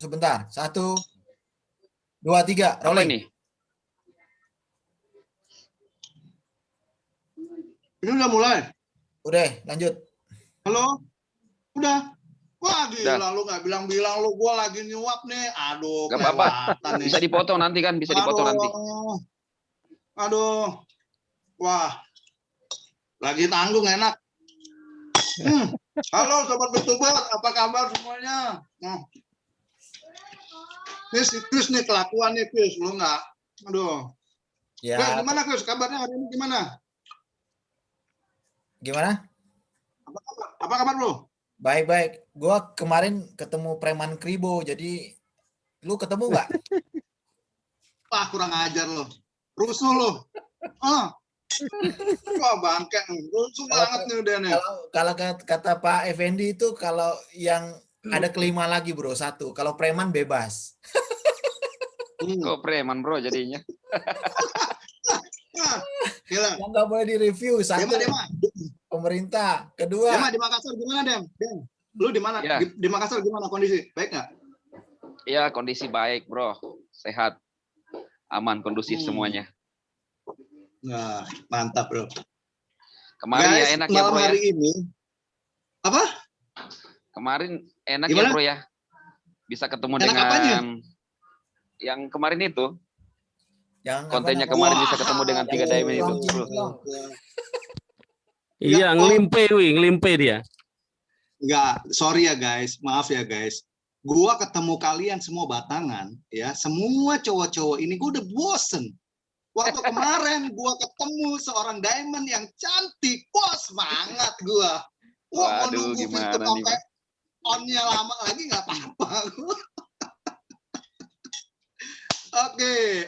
sebentar. 1, 2, 3, Apa rolling. ini? Ini udah mulai. Udah, lanjut. Halo? Udah. Wah, Udah. gila lu nggak bilang-bilang lu, gua lagi nyuap nih. Aduh, Gak apa-apa. kelewatan nih. Bisa dipotong nanti kan, bisa dipotong nanti. Aduh. Wah. Lagi tanggung enak. Halo sobat YouTuber, apa kabar semuanya? Ini si Chris nih kelakuan nih Chris, lu nggak? Aduh. Ya. Chris, gimana Chris? Kabarnya hari ini gimana? Gimana? Apa kabar lu? Baik-baik. Gua kemarin ketemu preman Kribo, jadi lu ketemu nggak? Wah, kurang ajar lo. Rusuh lo. Wah, bangke. Rusuh banget nih udah nih. Kalau kata Pak Effendi itu kalau yang ada kelima lagi bro, 1. Kalau preman bebas. Kok preman bro jadinya? Gila. Yang nggak boleh direview. 1, Dema. pemerintah. 2, Dema di Makassar gimana Dem? Lu di mana? Ya. Di Makassar gimana kondisi? Baik nggak? Ya kondisi baik bro, sehat, aman, kondusif semuanya. Nah, mantap bro. Kemarin Guys, ya enak ya malam bro hari ya. ini apa? Kemarin enak Gimana? ya bro ya. Bisa ketemu Enak dengan apanya? yang kemarin itu. yang Kontennya apa kemarin Wah. bisa ketemu dengan 3 diamond itu. Bro. Iya, ngelimpe dia. Enggak, sorry ya guys, maaf ya guys. Gua ketemu kalian semua batangan, ya, semua cowok-cowok ini gua udah bosen. Waktu kemarin gua ketemu seorang diamond yang cantik, wah semangat gua. Wah, mau Waduh, nunggu gimana filter nih, sampai on-nya lama lagi nggak apa-apa.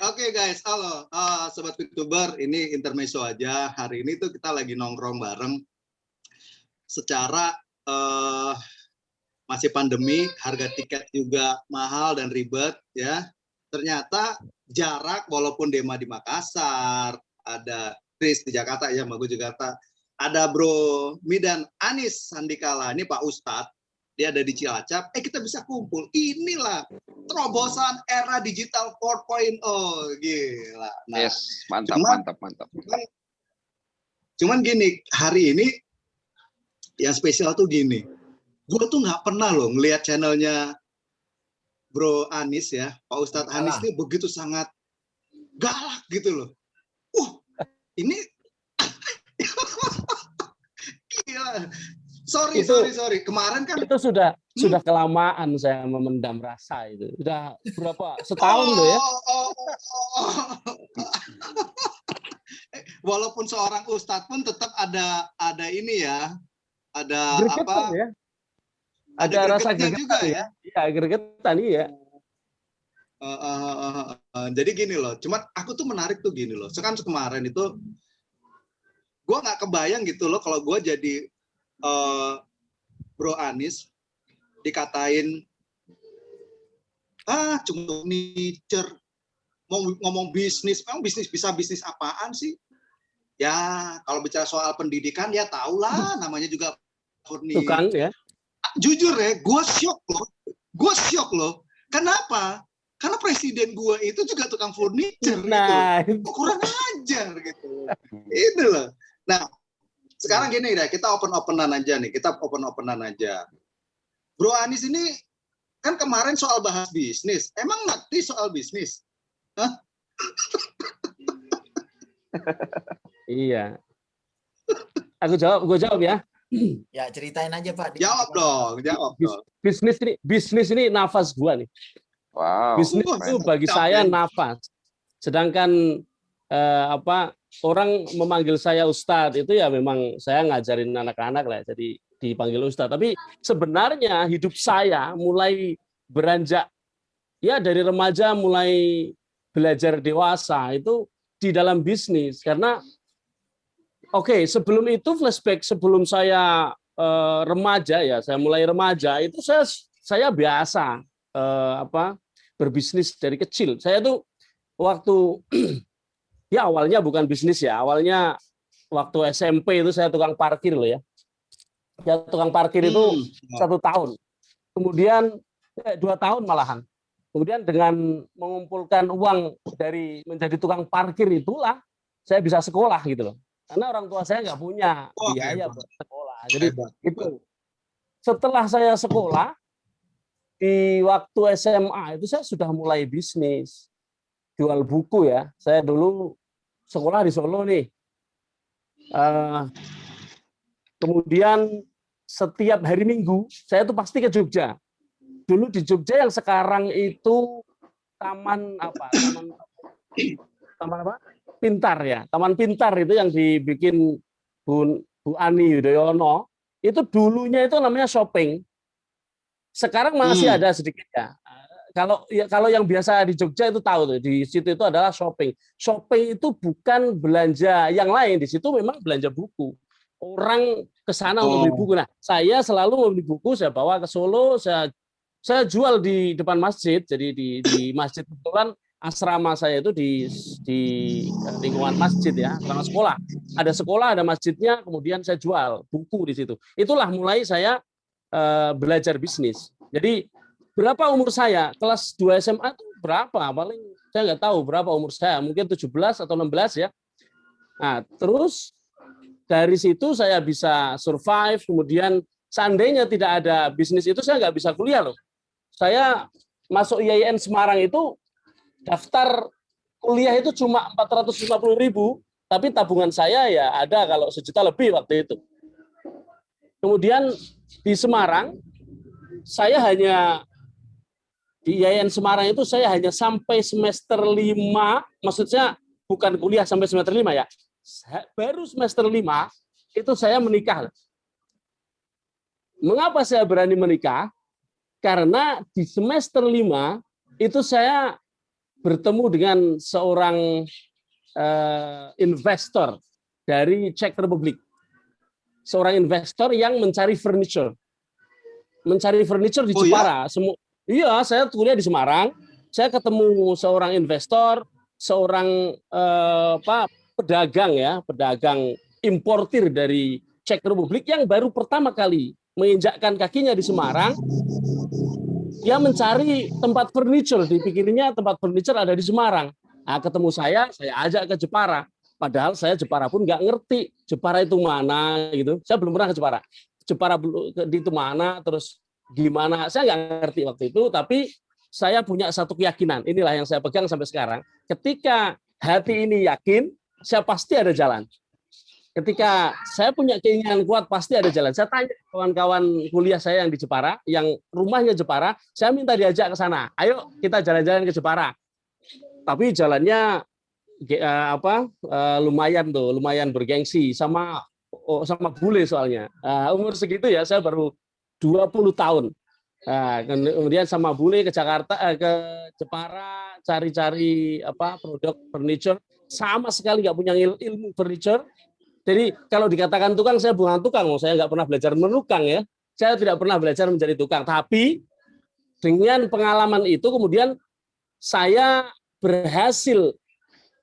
Oke guys, halo sobat YouTuber, ini intermezzo aja. Hari ini tuh kita lagi nongkrong bareng. Secara masih pandemi, harga tiket juga mahal dan ribet ya. Ternyata jarak, walaupun Dema di Makassar, ada Chris di Jakarta ya, sama gue Jakarta, ada Bro Mi dan Anis Sandikala, ini Pak Ustadz, dia ada di Cilacap, kita bisa kumpul. Inilah terobosan era digital 4.0, gila. Nah, Yes, mantap, mantap. Cuman gini, hari ini yang spesial tuh gini, gue tuh nggak pernah loh ngelihat channelnya Bro Anis ya, Pak Ustadz Anis ini begitu sangat galak gitu loh. Ini gila. Sorry. Kemarin kan itu sudah kelamaan saya memendam rasa itu. Sudah berapa setahun loh ya. Walaupun seorang ustadz pun tetap ada ini ya. Ada Gregetan apa? Ya? Ada rasa gregetan juga ya. Iya, gregetan iya. Jadi gini loh, cuman aku tuh menarik tuh gini loh. Sekarang kemarin itu gue nggak kebayang gitu loh kalau gue jadi Bro Anis dikatain cuma furniture, mau ngomong bisnis, memang bisa bisnis apaan sih? Ya kalau bicara soal pendidikan ya tahulah, namanya juga furniture. Tukang ya. Jujur ya, gue syok loh. Kenapa? Karena presiden gue itu juga tukang furniture. Nah, gitu. Kurang ajar gitu. Itu loh. Nah, sekarang gini deh, kita open-openan aja nih. Bro Anis ini kan kemarin soal bahas bisnis. Emang ngerti soal bisnis? Hah? Iya. Gue jawab ya. Ya ceritain aja Pak. Jawab dong. Bisnis ini nafas gua nih. Wow. Bisnis itu bagi saya nafas. Sedangkan orang memanggil saya Ustadz itu ya memang saya ngajarin anak-anak lah, jadi dipanggil Ustadz. Tapi sebenarnya hidup saya mulai beranjak ya dari remaja mulai belajar dewasa itu di dalam bisnis. Karena sebelum itu flashback, sebelum saya remaja ya, saya mulai remaja itu saya biasa berbisnis dari kecil. Saya tuh waktu ya awalnya bukan bisnis ya, awalnya waktu SMP itu saya tukang parkir loh ya. Ya tukang parkir itu 1 tahun. Kemudian 2 tahun malahan. Kemudian dengan mengumpulkan uang dari menjadi tukang parkir itulah saya bisa sekolah gitu loh. Karena orang tua saya nggak punya Oh, biaya hebat. buat sekolah. Jadi Hebat. itu setelah saya sekolah di waktu SMA itu saya sudah mulai bisnis jual buku ya. Saya dulu sekolah di Solo nih. Kemudian setiap hari Minggu saya tuh pasti ke Jogja. Dulu di Jogja yang sekarang itu taman apa? Taman apa? Pintar ya. Taman Pintar itu yang dibikin Bu Ani Yudhoyono. Itu dulunya itu namanya shopping. Sekarang masih ada sedikit ya. Kalau yang biasa di Jogja itu tahu tuh, di situ itu adalah shopping. Shopping itu bukan belanja yang lain, di situ memang belanja buku. Orang ke sana untuk beli buku. Nah, saya selalu membeli buku, saya bawa ke Solo, saya jual di depan masjid. Jadi di masjid kebetulan asrama saya itu di lingkungan masjid ya, asrama sekolah. Ada sekolah, ada masjidnya, kemudian saya jual buku di situ. Itulah mulai saya belajar bisnis. Jadi berapa umur saya? Kelas 2 SMA itu berapa? Paling saya nggak tahu berapa umur saya. Mungkin 17 atau 16 ya. Nah, terus dari situ saya bisa survive. Kemudian seandainya tidak ada bisnis itu saya nggak bisa kuliah loh. Saya masuk IAIN Semarang itu daftar kuliah itu cuma 450.000, tapi tabungan saya ya ada kalau 1 juta lebih waktu itu. Kemudian di Semarang saya hanya di IAIN Semarang itu saya hanya sampai semester 5, maksudnya bukan kuliah sampai semester 5 ya. Baru semester 5 itu saya menikah. Mengapa saya berani menikah? Karena di semester 5 itu saya bertemu dengan seorang investor dari Czech Republic. Seorang investor yang mencari furniture. Mencari furniture di Jepara. Iya, saya kuliah di Semarang. Saya ketemu seorang investor, seorang pedagang ya, pedagang importir dari Czech Republic yang baru pertama kali menginjakkan kakinya di Semarang. Dia mencari tempat furniture, dipikirnya tempat furniture ada di Semarang. Nah, ketemu saya ajak ke Jepara. Padahal saya Jepara pun nggak ngerti Jepara itu mana gitu. Saya belum pernah ke Jepara. Jepara itu mana, terus gimana? Saya nggak ngerti waktu itu. Tapi saya punya satu keyakinan. Inilah yang saya pegang sampai sekarang. Ketika hati ini yakin, saya pasti ada jalan. Ketika saya punya keinginan kuat, pasti ada jalan. Saya tanya kawan-kawan kuliah saya yang di Jepara, yang rumahnya Jepara, saya minta diajak ke sana. Ayo kita jalan-jalan ke Jepara. Tapi jalannya lumayan bergengsi sama bule soalnya. Umur segitu ya, saya baru 20 tahun. Kemudian sama bule ke Jakarta, ke Jepara, cari-cari produk furniture. Sama sekali nggak punya ilmu furniture. Jadi kalau dikatakan tukang, saya bukan tukang, saya nggak pernah belajar menukang ya. Saya tidak pernah belajar menjadi tukang. Tapi dengan pengalaman itu kemudian saya berhasil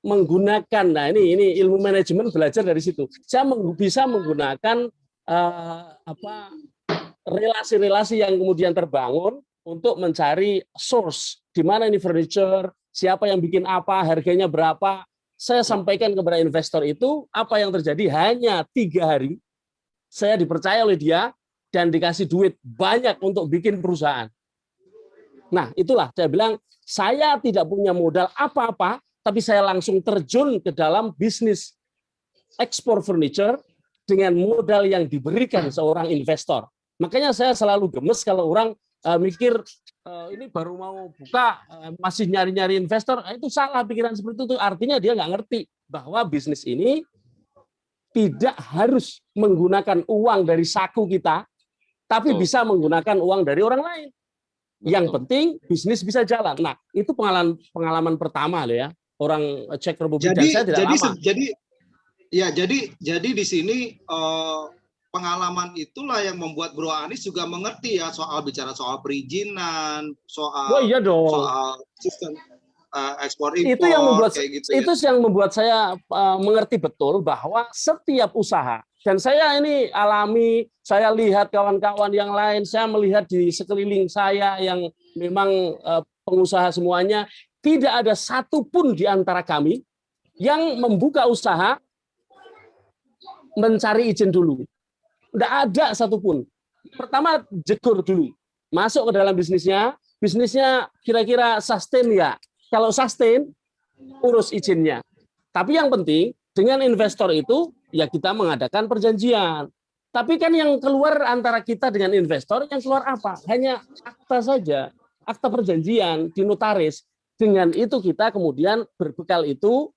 menggunakan, nah ini ilmu manajemen belajar dari situ. Saya bisa menggunakan relasi-relasi yang kemudian terbangun untuk mencari source, di mana ini furniture, siapa yang bikin apa, harganya berapa. Saya sampaikan kepada investor itu apa yang terjadi. Hanya 3 hari saya dipercaya oleh dia dan dikasih duit banyak untuk bikin perusahaan. Nah, itulah saya bilang saya tidak punya modal apa-apa, tapi saya langsung terjun ke dalam bisnis ekspor furniture dengan modal yang diberikan seorang investor. Makanya saya selalu gemes kalau orang mikir ini baru mau buka masih nyari-nyari investor, itu salah pikiran seperti itu. Artinya dia nggak ngerti bahwa bisnis ini tidak harus menggunakan uang dari saku kita, tapi bisa menggunakan uang dari orang lain. Yang penting bisnis bisa jalan. Nah, itu pengalaman pertama loh ya, orang Czech Republic. Dan saya tidak lama. Jadi di sini pengalaman itulah yang membuat Bro Anies juga mengerti ya bicara soal perizinan, soal sistem ekspor impor. Itu yang membuat kayak gitu itu yang membuat saya mengerti betul bahwa setiap usaha, dan saya ini alami, saya lihat kawan-kawan yang lain, saya melihat di sekeliling saya yang memang pengusaha semuanya, tidak ada satupun di antara kami yang membuka usaha mencari izin dulu. Tidak ada satupun. Pertama jegur dulu, masuk ke dalam bisnisnya kira-kira sustain ya. Kalau sustain, urus izinnya. Tapi yang penting dengan investor itu ya kita mengadakan perjanjian. Tapi kan yang keluar antara kita dengan investor, yang keluar apa? Hanya akta saja, akta perjanjian di notaris. Dengan itu kita kemudian berbekal itu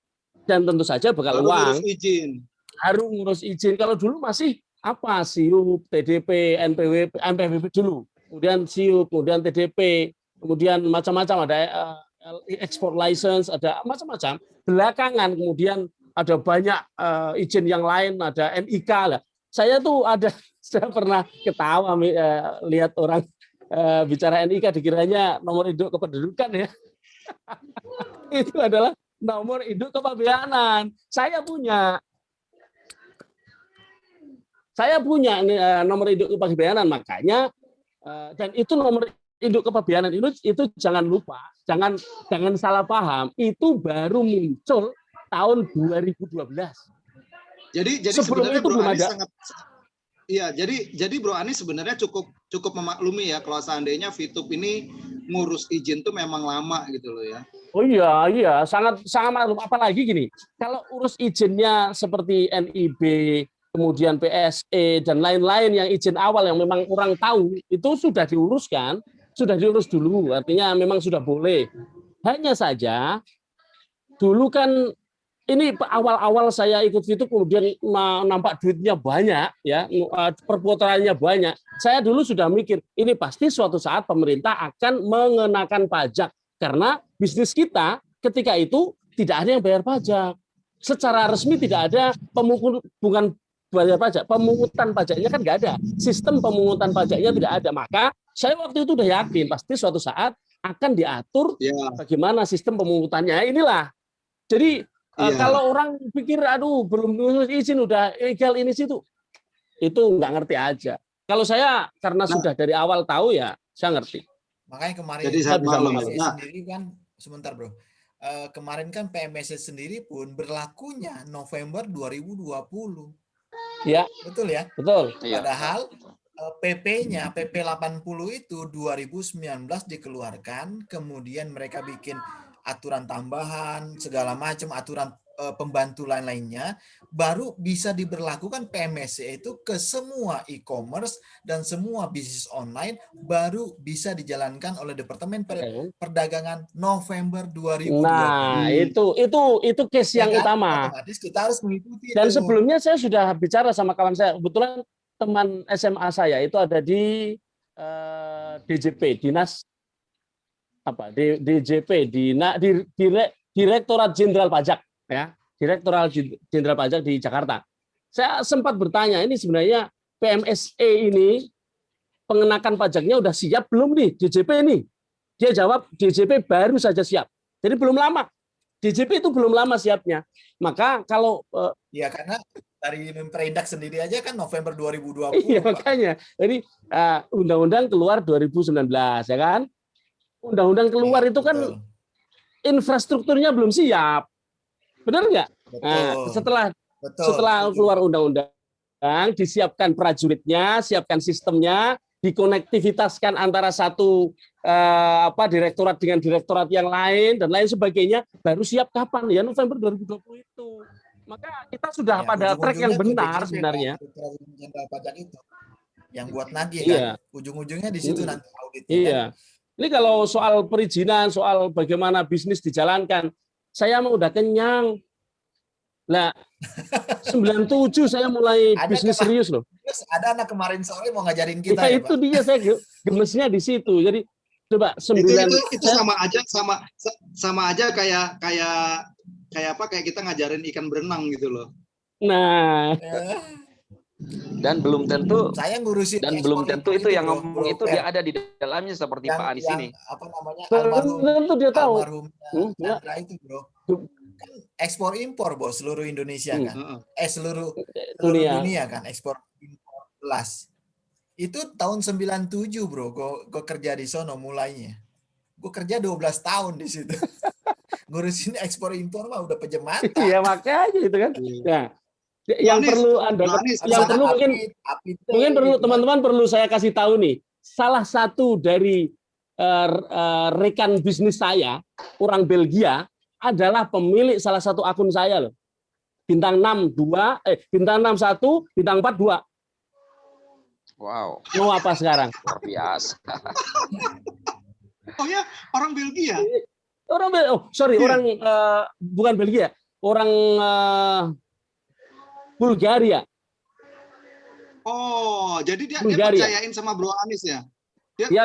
dan tentu saja bekal Baru uang. ngurus izin. Harus ngurus izin. Kalau dulu masih apa SIUP, TDP, NPWP dulu. Kemudian SIUP, kemudian TDP, kemudian macam-macam ada export license, ada macam-macam. Belakangan kemudian ada banyak izin yang lain, ada NIK lah. Saya pernah ketawa lihat orang bicara NIK dikiranya nomor induk kependudukan ya. Itu adalah nomor induk kepabeanan. Saya punya nomor induk kepabeanan, makanya dan itu nomor induk kepabeanan itu jangan lupa, jangan salah paham, itu baru muncul tahun 2012. Jadi sebelum sebenarnya itu Bro belum Ani ada. sangat iya, jadi Bro Ani sebenarnya cukup memaklumi ya kalau seandainya Fitup ini ngurus izin tuh memang lama gitu loh ya. Oh iya, sangat maklum. Apalagi gini, kalau urus izinnya seperti NIB, kemudian PSE dan lain-lain yang izin awal yang memang orang tahu itu sudah diuruskan, sudah diurus dulu. Artinya memang sudah boleh. Hanya saja dulu kan ini awal-awal saya ikut Fitup kemudian nampak duitnya banyak ya, perputarannya banyak. Saya dulu sudah mikir ini pasti suatu saat pemerintah akan mengenakan pajak karena bisnis kita ketika itu tidak ada yang bayar pajak. Secara resmi tidak ada bukan bayar pajak, pemungutan pajaknya kan nggak ada. Sistem pemungutan pajaknya tidak ada. Maka saya waktu itu udah yakin pasti suatu saat akan diatur bagaimana sistem pemungutannya. Inilah. Jadi kalau orang pikir aduh belum ngurus izin udah legal ini situ, itu nggak ngerti aja. Kalau saya karena sudah dari awal tahu ya saya ngerti. Makanya kemarin jadi saya bisa sendiri kan sebentar bro. Kemarin kan PMSE sendiri pun berlakunya November 2020. Ya. Betul ya? Betul. Padahal PP-nya PP 80 itu 2019 dikeluarkan, kemudian mereka bikin aturan tambahan, segala macam aturan pembantu lain-lainnya, baru bisa diberlakukan PMSE itu ke semua e-commerce dan semua bisnis online, baru bisa dijalankan oleh Departemen Perdagangan November 2020. Nah, itu case yang utama. Otomatis kita harus mengikuti. Dan sebelumnya saya sudah bicara sama kawan saya, kebetulan teman SMA saya itu ada di DJP, Dinas apa DJP, Direktorat Jenderal Pajak ya, Direktorat Jenderal Pajak di Jakarta. Saya sempat bertanya, ini sebenarnya PMSE ini pengenakan pajaknya udah siap belum nih DJP ini? Dia jawab DJP baru saja siap. Jadi belum lama. DJP itu belum lama siapnya. Maka kalau ya karena dari Memperindak sendiri aja kan November 2020. Iya, makanya. Jadi undang-undang keluar 2019 ya kan? Undang-undang keluar itu kan infrastrukturnya belum siap. Benar nggak? Nah, setelah keluar undang-undang, disiapkan prajuritnya, siapkan sistemnya, dikonektivitaskan antara satu direktorat dengan direktorat yang lain dan lain sebagainya, baru siap kapan? Ya November 2020 itu. Maka kita sudah pada track yang benar sebenarnya. Yang buat nagih kan, ujung-ujungnya di situ nanti auditnya. Iya. Ini kalau soal perizinan, soal bagaimana bisnis dijalankan, saya mau udah kenyang. Lah, 97 saya mulai bisnis serius loh. Ada anak kemarin sore mau ngajarin kita ya itu Pak. Dia saya gemesnya di situ. Jadi coba 9 itu sama aja kayak kita ngajarin ikan berenang gitu loh. Nah, dan belum tentu itu yang ngomong itu dia ada di dalamnya seperti Pak Anies ini. Apa namanya? Tentu dia tahu. Chandra itu, Bro. Kan ekspor impor, Bos, seluruh Indonesia kan. Seluruh dunia kan ekspor impor belas. Itu tahun 97, Bro. Gue kerja di sono mulainya. Gue kerja 12 tahun di situ. Ngurusin ekspor impor mah udah pejem mata. Iya, makanya itu kan. Nah, yang perlu Anda mungkin perlu teman-teman perlu saya kasih tahu nih. Salah satu dari rekan bisnis saya, orang Belgia, adalah pemilik salah satu akun saya loh. Bintang 61, bintang 42. Wow. Mau apa sekarang? Luar biasa. Oh ya, orang Belgia. Orang bukan Belgia, orang Bulgaria. Oh, jadi dia percayain sama Bro Anis ya? Dia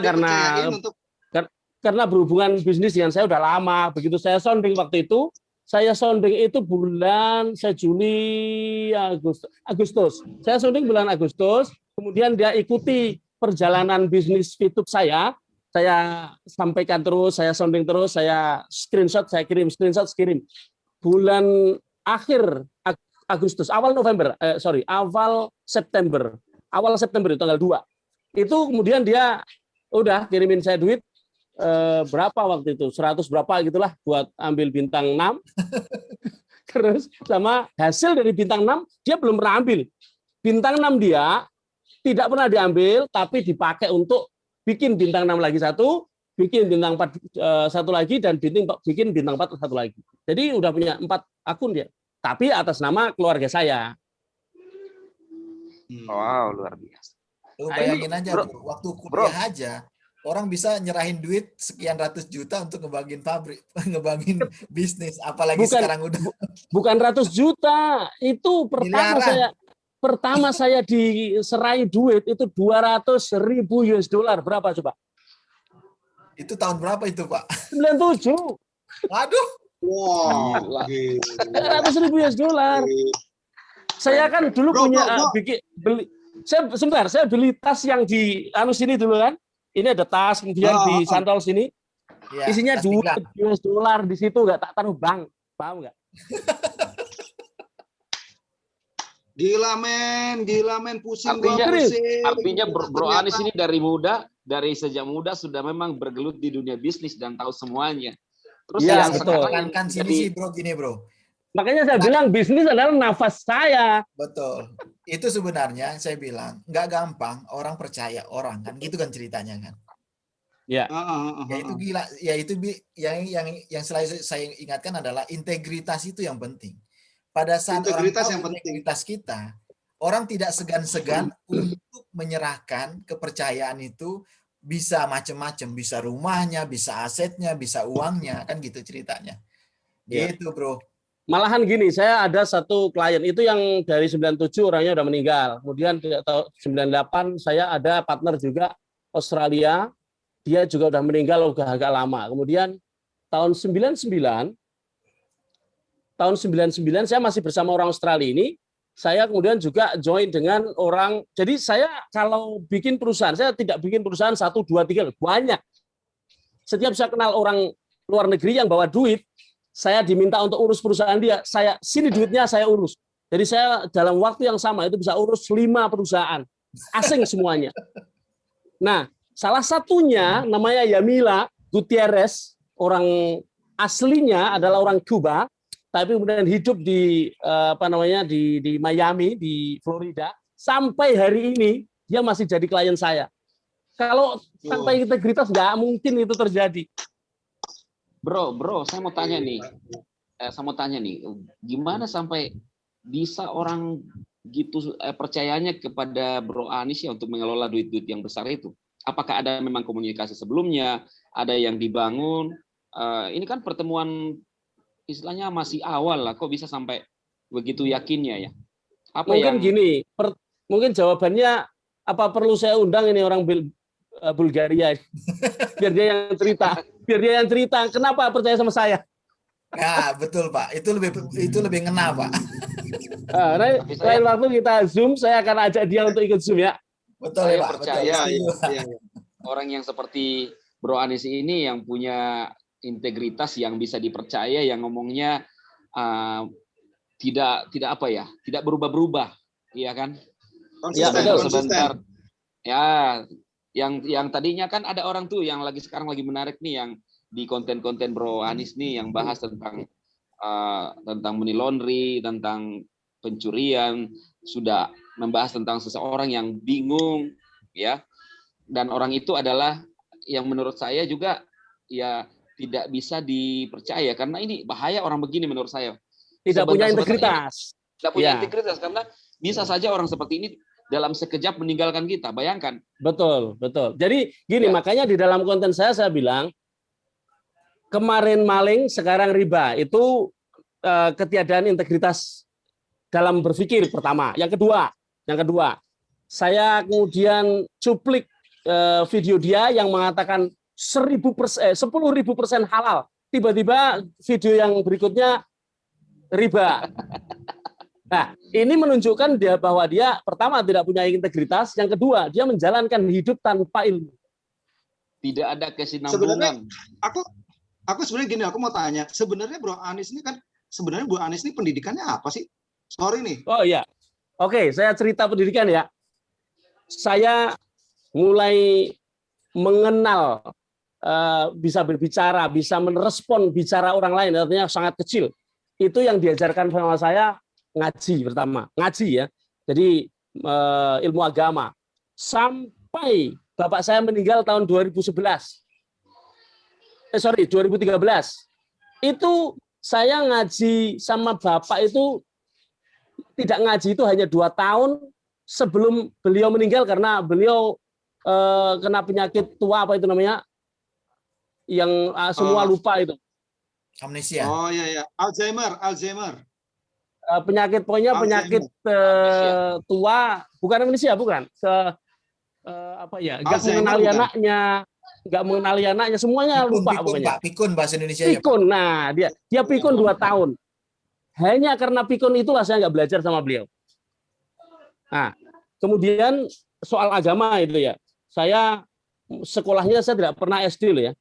karena berhubungan bisnis dengan saya udah lama. Begitu saya sounding waktu itu, bulan Juli, Agustus. Saya sounding bulan Agustus, kemudian dia ikuti perjalanan bisnis YouTube saya sampaikan terus, saya sounding terus, saya screenshot, saya kirim, bulan akhir Agustus, awal September itu tanggal 2. Itu kemudian dia udah kirimin saya duit berapa waktu itu, 100 berapa gitulah buat ambil bintang 6. Terus sama hasil dari bintang 6 dia belum pernah ambil. Bintang 6 dia tidak pernah diambil, tapi dipakai untuk bikin bintang 6 lagi satu, bikin bintang 4 satu lagi, dan bikin bintang 4 satu lagi. Jadi udah punya 4 akun dia. Tapi atas nama keluarga saya. Wow, luar biasa. Lu bayangin aja, bro, waktu kuliah aja, orang bisa nyerahin duit sekian ratus juta untuk ngebangin pabrik, ngebangin bisnis. Apalagi sekarang udah. Bukan ratus juta, itu pertama saya diserai duit itu 200.000 US dollar. Berapa coba? Itu tahun berapa itu, Pak? 97. Waduh. Wow. 200.000 US dollar. Saya kan dulu saya beli tas yang di sini dulu kan. Ini ada tas, kemudian di santol sini. Ya, isinya duit US dollar di situ, nggak tak taruh bank. Paham nggak? Gila men, pusing. Artinya Bro Anis ini dari sejak muda sudah memang bergelut di dunia bisnis dan tahu semuanya. Terus ya, yang betul. Kan sini sih bro, gini bro. Makanya saya bilang bisnis adalah nafas saya. Betul. Itu sebenarnya saya bilang nggak gampang orang percaya orang kan, gitu kan ceritanya kan. Ya. Ya itu gila. Ya itu yang selalu saya ingatkan adalah integritas itu yang penting. Pada saat integritas kita, orang tidak segan-segan untuk menyerahkan kepercayaan itu, bisa macam-macam, bisa rumahnya, bisa asetnya, bisa uangnya, kan gitu ceritanya. Gitu, bro. Malahan gini, saya ada satu klien itu yang dari 97 orangnya udah meninggal. Kemudian tahun 98 saya ada partner juga Australia, dia juga udah meninggal udah agak lama. Kemudian tahun 99 saya masih bersama orang Australia ini, saya kemudian juga join dengan orang, jadi saya kalau bikin perusahaan, saya tidak bikin perusahaan 1, 2, 3, banyak. Setiap saya kenal orang luar negeri yang bawa duit, saya diminta untuk urus perusahaan dia, sini duitnya saya urus. Jadi saya dalam waktu yang sama itu bisa urus 5 perusahaan, asing semuanya. Nah, salah satunya namanya Yamila Gutierrez, orang aslinya adalah orang Kuba, tapi kemudian hidup di di Miami, di Florida, sampai hari ini dia masih jadi klien saya. Kalau tanpa integritas nggak mungkin itu terjadi. Bro, saya mau tanya nih, gimana sampai bisa orang gitu percayanya kepada Bro Anis ya untuk mengelola duit-duit yang besar itu? Apakah ada memang komunikasi sebelumnya, ada yang dibangun? Ini kan pertemuan istilahnya masih awal lah, kok bisa sampai begitu yakinnya ya? Gini, mungkin jawabannya apa perlu saya undang ini orang Bulgaria biar dia yang cerita kenapa percaya sama saya. Ya betul Pak, itu lebih ngena Pak. Lain waktu kita Zoom, saya akan ajak dia untuk ikut Zoom ya. Betul saya Pak. Percaya orang yang seperti Bro Anis ini yang punya integritas, yang bisa dipercaya, yang ngomongnya tidak berubah-berubah, iya kan? Konsisten. Sebentar, ya Yang tadinya kan ada orang tuh yang sekarang lagi menarik nih, yang di konten-konten Bro Anies nih, yang bahas tentang money laundry, tentang pencurian, sudah membahas tentang seseorang yang bingung, ya, dan orang itu adalah yang menurut saya juga ya tidak bisa dipercaya, karena ini bahaya orang begini menurut saya. Tidak punya Sebentar-sebentar integritas. tidak punya Ya. integritas, karena bisa saja orang seperti ini dalam sekejap meninggalkan kita. Bayangkan. Betul, betul. Jadi gini, Ya. makanya di dalam konten saya bilang kemarin maling, sekarang riba. Itu ketiadaan integritas dalam berpikir pertama. Yang kedua, saya kemudian cuplik video dia yang mengatakan 10.000% halal. Tiba-tiba video yang berikutnya riba. Nah, ini menunjukkan bahwa dia pertama tidak punya integritas, yang kedua dia menjalankan hidup tanpa ilmu. Tidak ada Sebenarnya kesinambungan. aku sebenarnya gini, aku mau tanya, sebenarnya Bro Anies ini pendidikannya apa sih? Sorry nih. Oh iya. Oke, saya cerita pendidikan ya. Saya mulai mengenal bisa berbicara, bisa merespon bicara orang lain, artinya sangat kecil. Itu yang diajarkan sama saya ngaji pertama. Ngaji ya. Jadi ilmu agama. Sampai bapak saya meninggal tahun 2013. 2013. Itu saya ngaji sama bapak itu tidak ngaji itu hanya 2 tahun sebelum beliau meninggal, karena beliau kena penyakit tua, apa itu namanya, yang semua lupa itu. Amnesia. Oh iya, Alzheimer. Penyakit pokoknya penyakit tua, bukan amnesia, bukan. Nggak mengenali anaknya, semuanya lupa pokoknya. Pikun bahasa Indonesia. Pikun. Nah, dia pikun 2 tahun. Hanya karena pikun itulah saya nggak belajar sama beliau. Nah, kemudian soal agama itu ya, saya sekolahnya saya tidak pernah SD loh ya.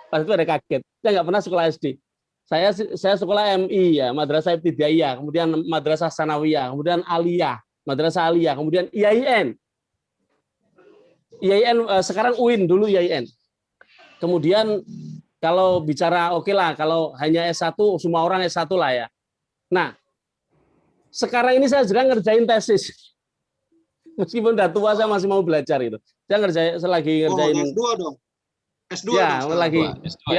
Pas itu ada kaget, saya nggak pernah sekolah SD. Saya sekolah MI ya, Madrasah Ibtidaiyah, kemudian Madrasah Sanawiyah, kemudian Aliyah, Madrasah Aliyah, kemudian IAIN. IAIN sekarang UIN, dulu IAIN. Kemudian kalau bicara oke lah, kalau hanya S1 semua orang S1 lah ya. Nah, sekarang ini saya sedang ngerjain tesis. Meskipun udah tua saya masih mau belajar itu. Saya lagi ngerjain S2 dong. S2 ya, dong. lagi. S2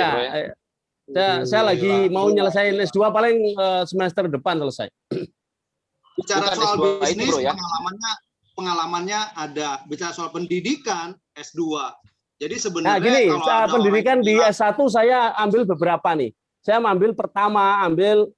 Ya, saya lagi mau nyelesain S2 paling semester depan selesai. Bicara Bukan soal S2 bisnis, itu, bro, ya. pengalamannya ada. Bicara soal pendidikan, S2. Jadi sebenarnya Nah, gini, kalau pendidikan di S1 saya ambil beberapa nih. Saya pertama ambil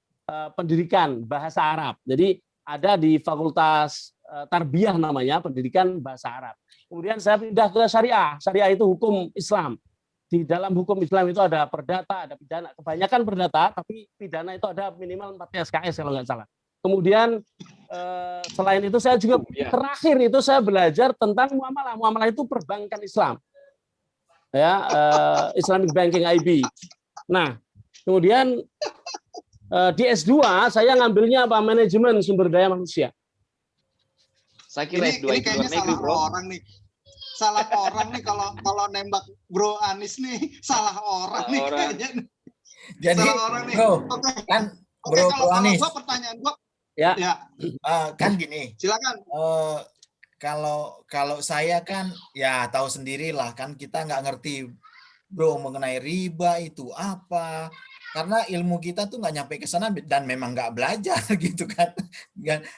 pendidikan bahasa Arab. Jadi ada di Fakultas Tarbiyah namanya, pendidikan bahasa Arab. Kemudian saya pindah ke syariah. Syariah itu hukum Islam. Di dalam hukum Islam itu ada perdata, ada pidana. Kebanyakan perdata, tapi pidana itu ada minimal 4 SKS kalau nggak salah. Kemudian selain itu saya juga terakhir itu saya belajar tentang muamalah. Muamalah itu perbankan Islam. Ya, Islamic Banking IB. Nah, kemudian di S2 saya ngambilnya apa? Manajemen sumber daya manusia. Saya kira S2 ini itu kayaknya luar negeri, salah bro. Salah orang nih kalau nembak Bro Anies nih, salah orang nih kayaknya. Jadi, salah orang nih. Bro, Oke. kan Oke, Bro kalau Anies. gua pertanyaan gua Ya. Kan gini. Silakan. Kalau saya kan ya tahu sendirilah kan, kita nggak ngerti bro mengenai riba itu apa, karena ilmu kita tuh nggak nyampe ke sana dan memang nggak belajar gitu kan,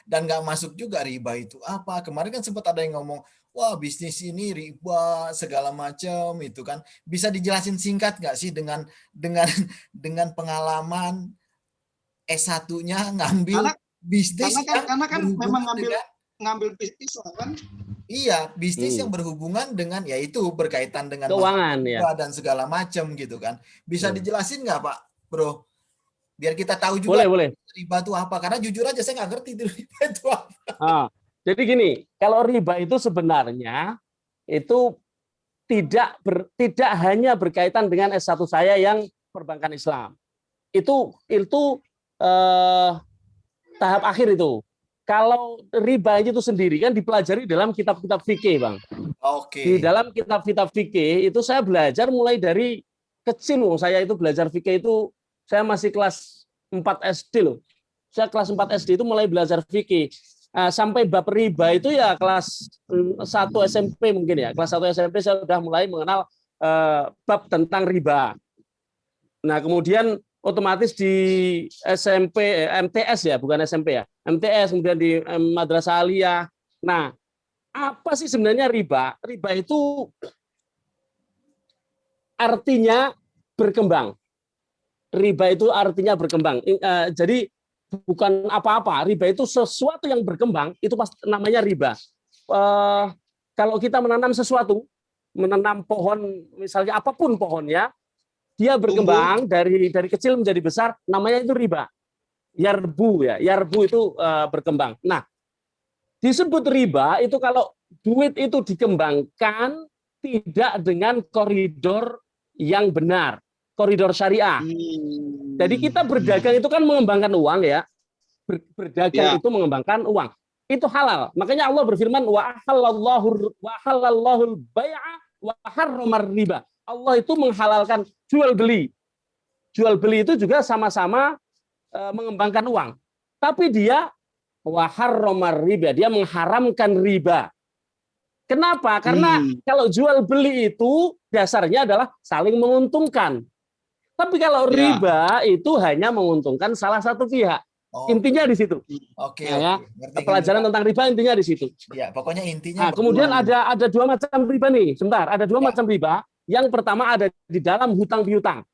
dan nggak masuk juga riba itu apa. Kemarin kan sempat ada yang ngomong, wah bisnis ini riba segala macam itu kan. Bisa dijelasin singkat nggak sih dengan pengalaman S1-nya ngambil bisnis karena kan memang ngambil bisnis kan? Iya, bisnis yang berhubungan dengan yaitu berkaitan dengan keuangan ya dan segala macam gitu kan. Bisa dijelasin nggak Pak, Bro? Biar kita tahu juga boleh. riba itu apa. Karena jujur aja saya nggak ngerti riba itu apa. Jadi gini, kalau riba itu sebenarnya itu tidak hanya berkaitan dengan S1 saya yang perbankan Islam. Itu tahap akhir itu. Kalau riba itu sendiri kan dipelajari dalam kitab-kitab fikih, Bang. Oke. Di dalam kitab-kitab fikih itu saya belajar mulai dari kecil loh. Saya itu belajar fikih itu saya masih kelas 4 SD loh. Saya kelas 4 SD itu mulai belajar fikih. Sampai bab riba itu ya kelas 1 SMP mungkin ya. Kelas 1 SMP saya sudah mulai mengenal bab tentang riba. Nah, kemudian otomatis di SMP, MTS ya, bukan SMP ya. MTS, kemudian di Madrasah Aliyah. Nah, apa sih sebenarnya riba? Riba itu artinya berkembang. Riba itu artinya berkembang. Jadi bukan apa-apa. Riba itu sesuatu yang berkembang, itu pasti namanya riba. Kalau kita menanam sesuatu, menanam pohon, misalnya apapun pohonnya, dia berkembang dari kecil menjadi besar, namanya itu riba. Yarbu ya, yarbu itu berkembang. Nah, disebut riba itu kalau duit itu dikembangkan tidak dengan koridor yang benar, koridor syariah. Jadi kita berdagang itu kan mengembangkan uang ya. Berdagang itu mengembangkan uang. Itu halal. Makanya Allah berfirman wa halallahu bai'a wa harramar riba. Allah itu menghalalkan jual beli. Jual beli itu juga sama-sama mengembangkan uang. Tapi dia wa harramar riba, dia mengharamkan riba. Kenapa? Karena kalau jual beli itu dasarnya adalah saling menguntungkan. Tapi kalau riba itu hanya menguntungkan salah satu pihak. Intinya di situ. Oke. Pelajaran tentang riba intinya di situ. Ya, pokoknya intinya. Nah, kemudian ada dua macam riba nih. Sebentar, ada dua macam riba. Yang pertama ada di dalam hutang piutang.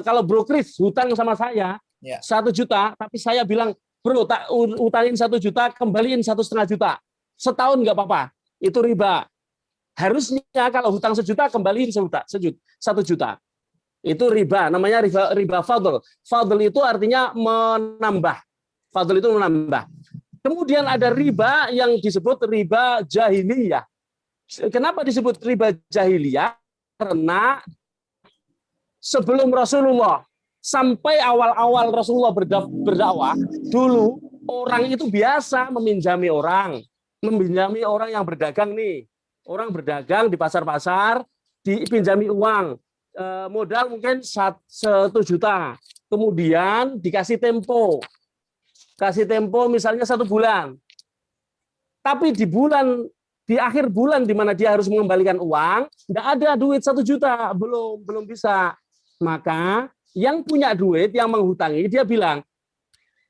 Kalau Bro Kris hutang sama saya 1 juta, tapi saya bilang, bro, tak utangin 1 juta, kembaliin 1,5 juta. Setahun nggak apa-apa. Itu riba. Harusnya kalau hutang 1 juta, kembaliin 1 juta. Itu riba. Namanya riba fadl. Fadl itu artinya menambah. Fadl itu menambah. Kemudian ada riba yang disebut riba jahiliyah. Kenapa disebut riba jahiliyah? Karena sebelum Rasulullah, sampai awal-awal Rasulullah berdakwah, dulu orang itu biasa meminjami orang yang berdagang nih. Orang berdagang di pasar-pasar, dipinjami uang. Modal mungkin 1 juta. Kemudian dikasih tempo. Kasih tempo misalnya 1 bulan. Tapi di akhir bulan di mana dia harus mengembalikan uang, tidak ada duit 1 juta. Belum bisa. Maka yang punya duit, yang menghutangi, dia bilang,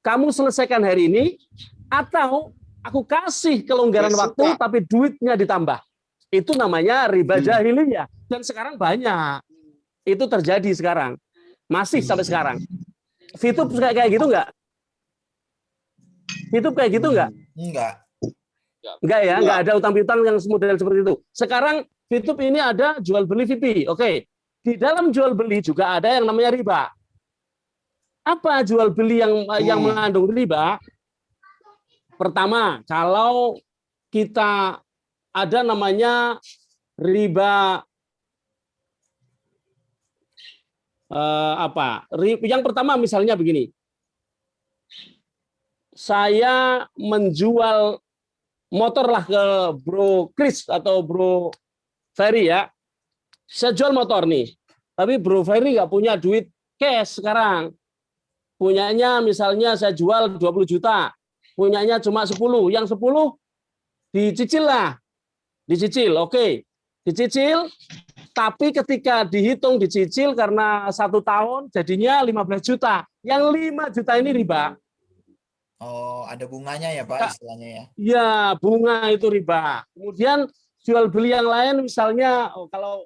kamu selesaikan hari ini, atau aku kasih kelonggaran waktu, tapi duitnya ditambah. Itu namanya riba jahiliyah. Dan sekarang banyak. Itu terjadi sekarang. Masih sampai sekarang. Fitup kayak gitu enggak? Fitup kayak gitu enggak? Enggak ya, enggak ada utang piutang yang model seperti itu. Sekarang Fitup ini ada jual beli VIP. Oke. Di dalam jual beli juga ada yang namanya riba. Apa jual beli yang mengandung riba? Pertama, kalau kita ada namanya riba Yang pertama misalnya begini. Saya menjual motor lah ke Bro Kris atau Bro Ferry ya. Saya jual motor nih. Tapi Bro Ferry nggak punya duit cash sekarang. Punyanya misalnya saya jual 20 juta. Punyanya cuma 10. Yang 10 dicicil lah. Dicicil, oke. Dicicil, tapi ketika dihitung dicicil karena 1 tahun jadinya 15 juta. Yang 5 juta ini riba. Oh, ada bunganya ya Pak istilahnya ya? Iya, bunga itu riba. Kemudian jual beli yang lain misalnya kalau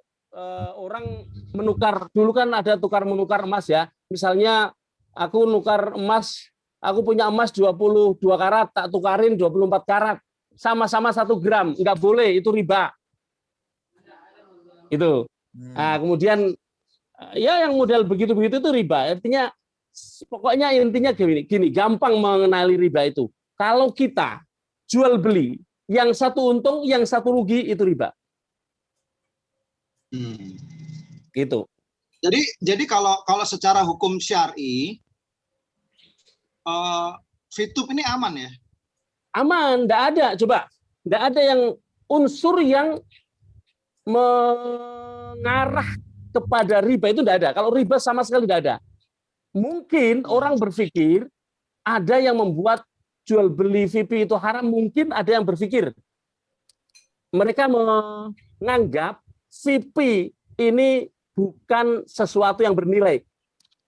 orang menukar, dulu kan ada tukar menukar emas ya. Misalnya aku nukar emas, aku punya emas 22 karat, tak tukarin 24 karat. Sama-sama 1 gram, nggak boleh, itu riba. Itu. Nah, kemudian ya yang model begitu-begitu itu riba. Artinya pokoknya intinya gini, gampang mengenali riba itu. Kalau kita jual beli, yang satu untung, yang satu rugi, itu riba. Gitu. Jadi kalau secara hukum syar'i, Fitup ini aman ya? Aman, enggak ada. Coba, enggak ada yang unsur yang mengarah kepada riba itu tidak ada. Kalau riba sama sekali tidak ada. Mungkin orang berpikir ada yang membuat jual beli VIP itu haram, mungkin ada yang berpikir. Mereka menganggap VIP ini bukan sesuatu yang bernilai.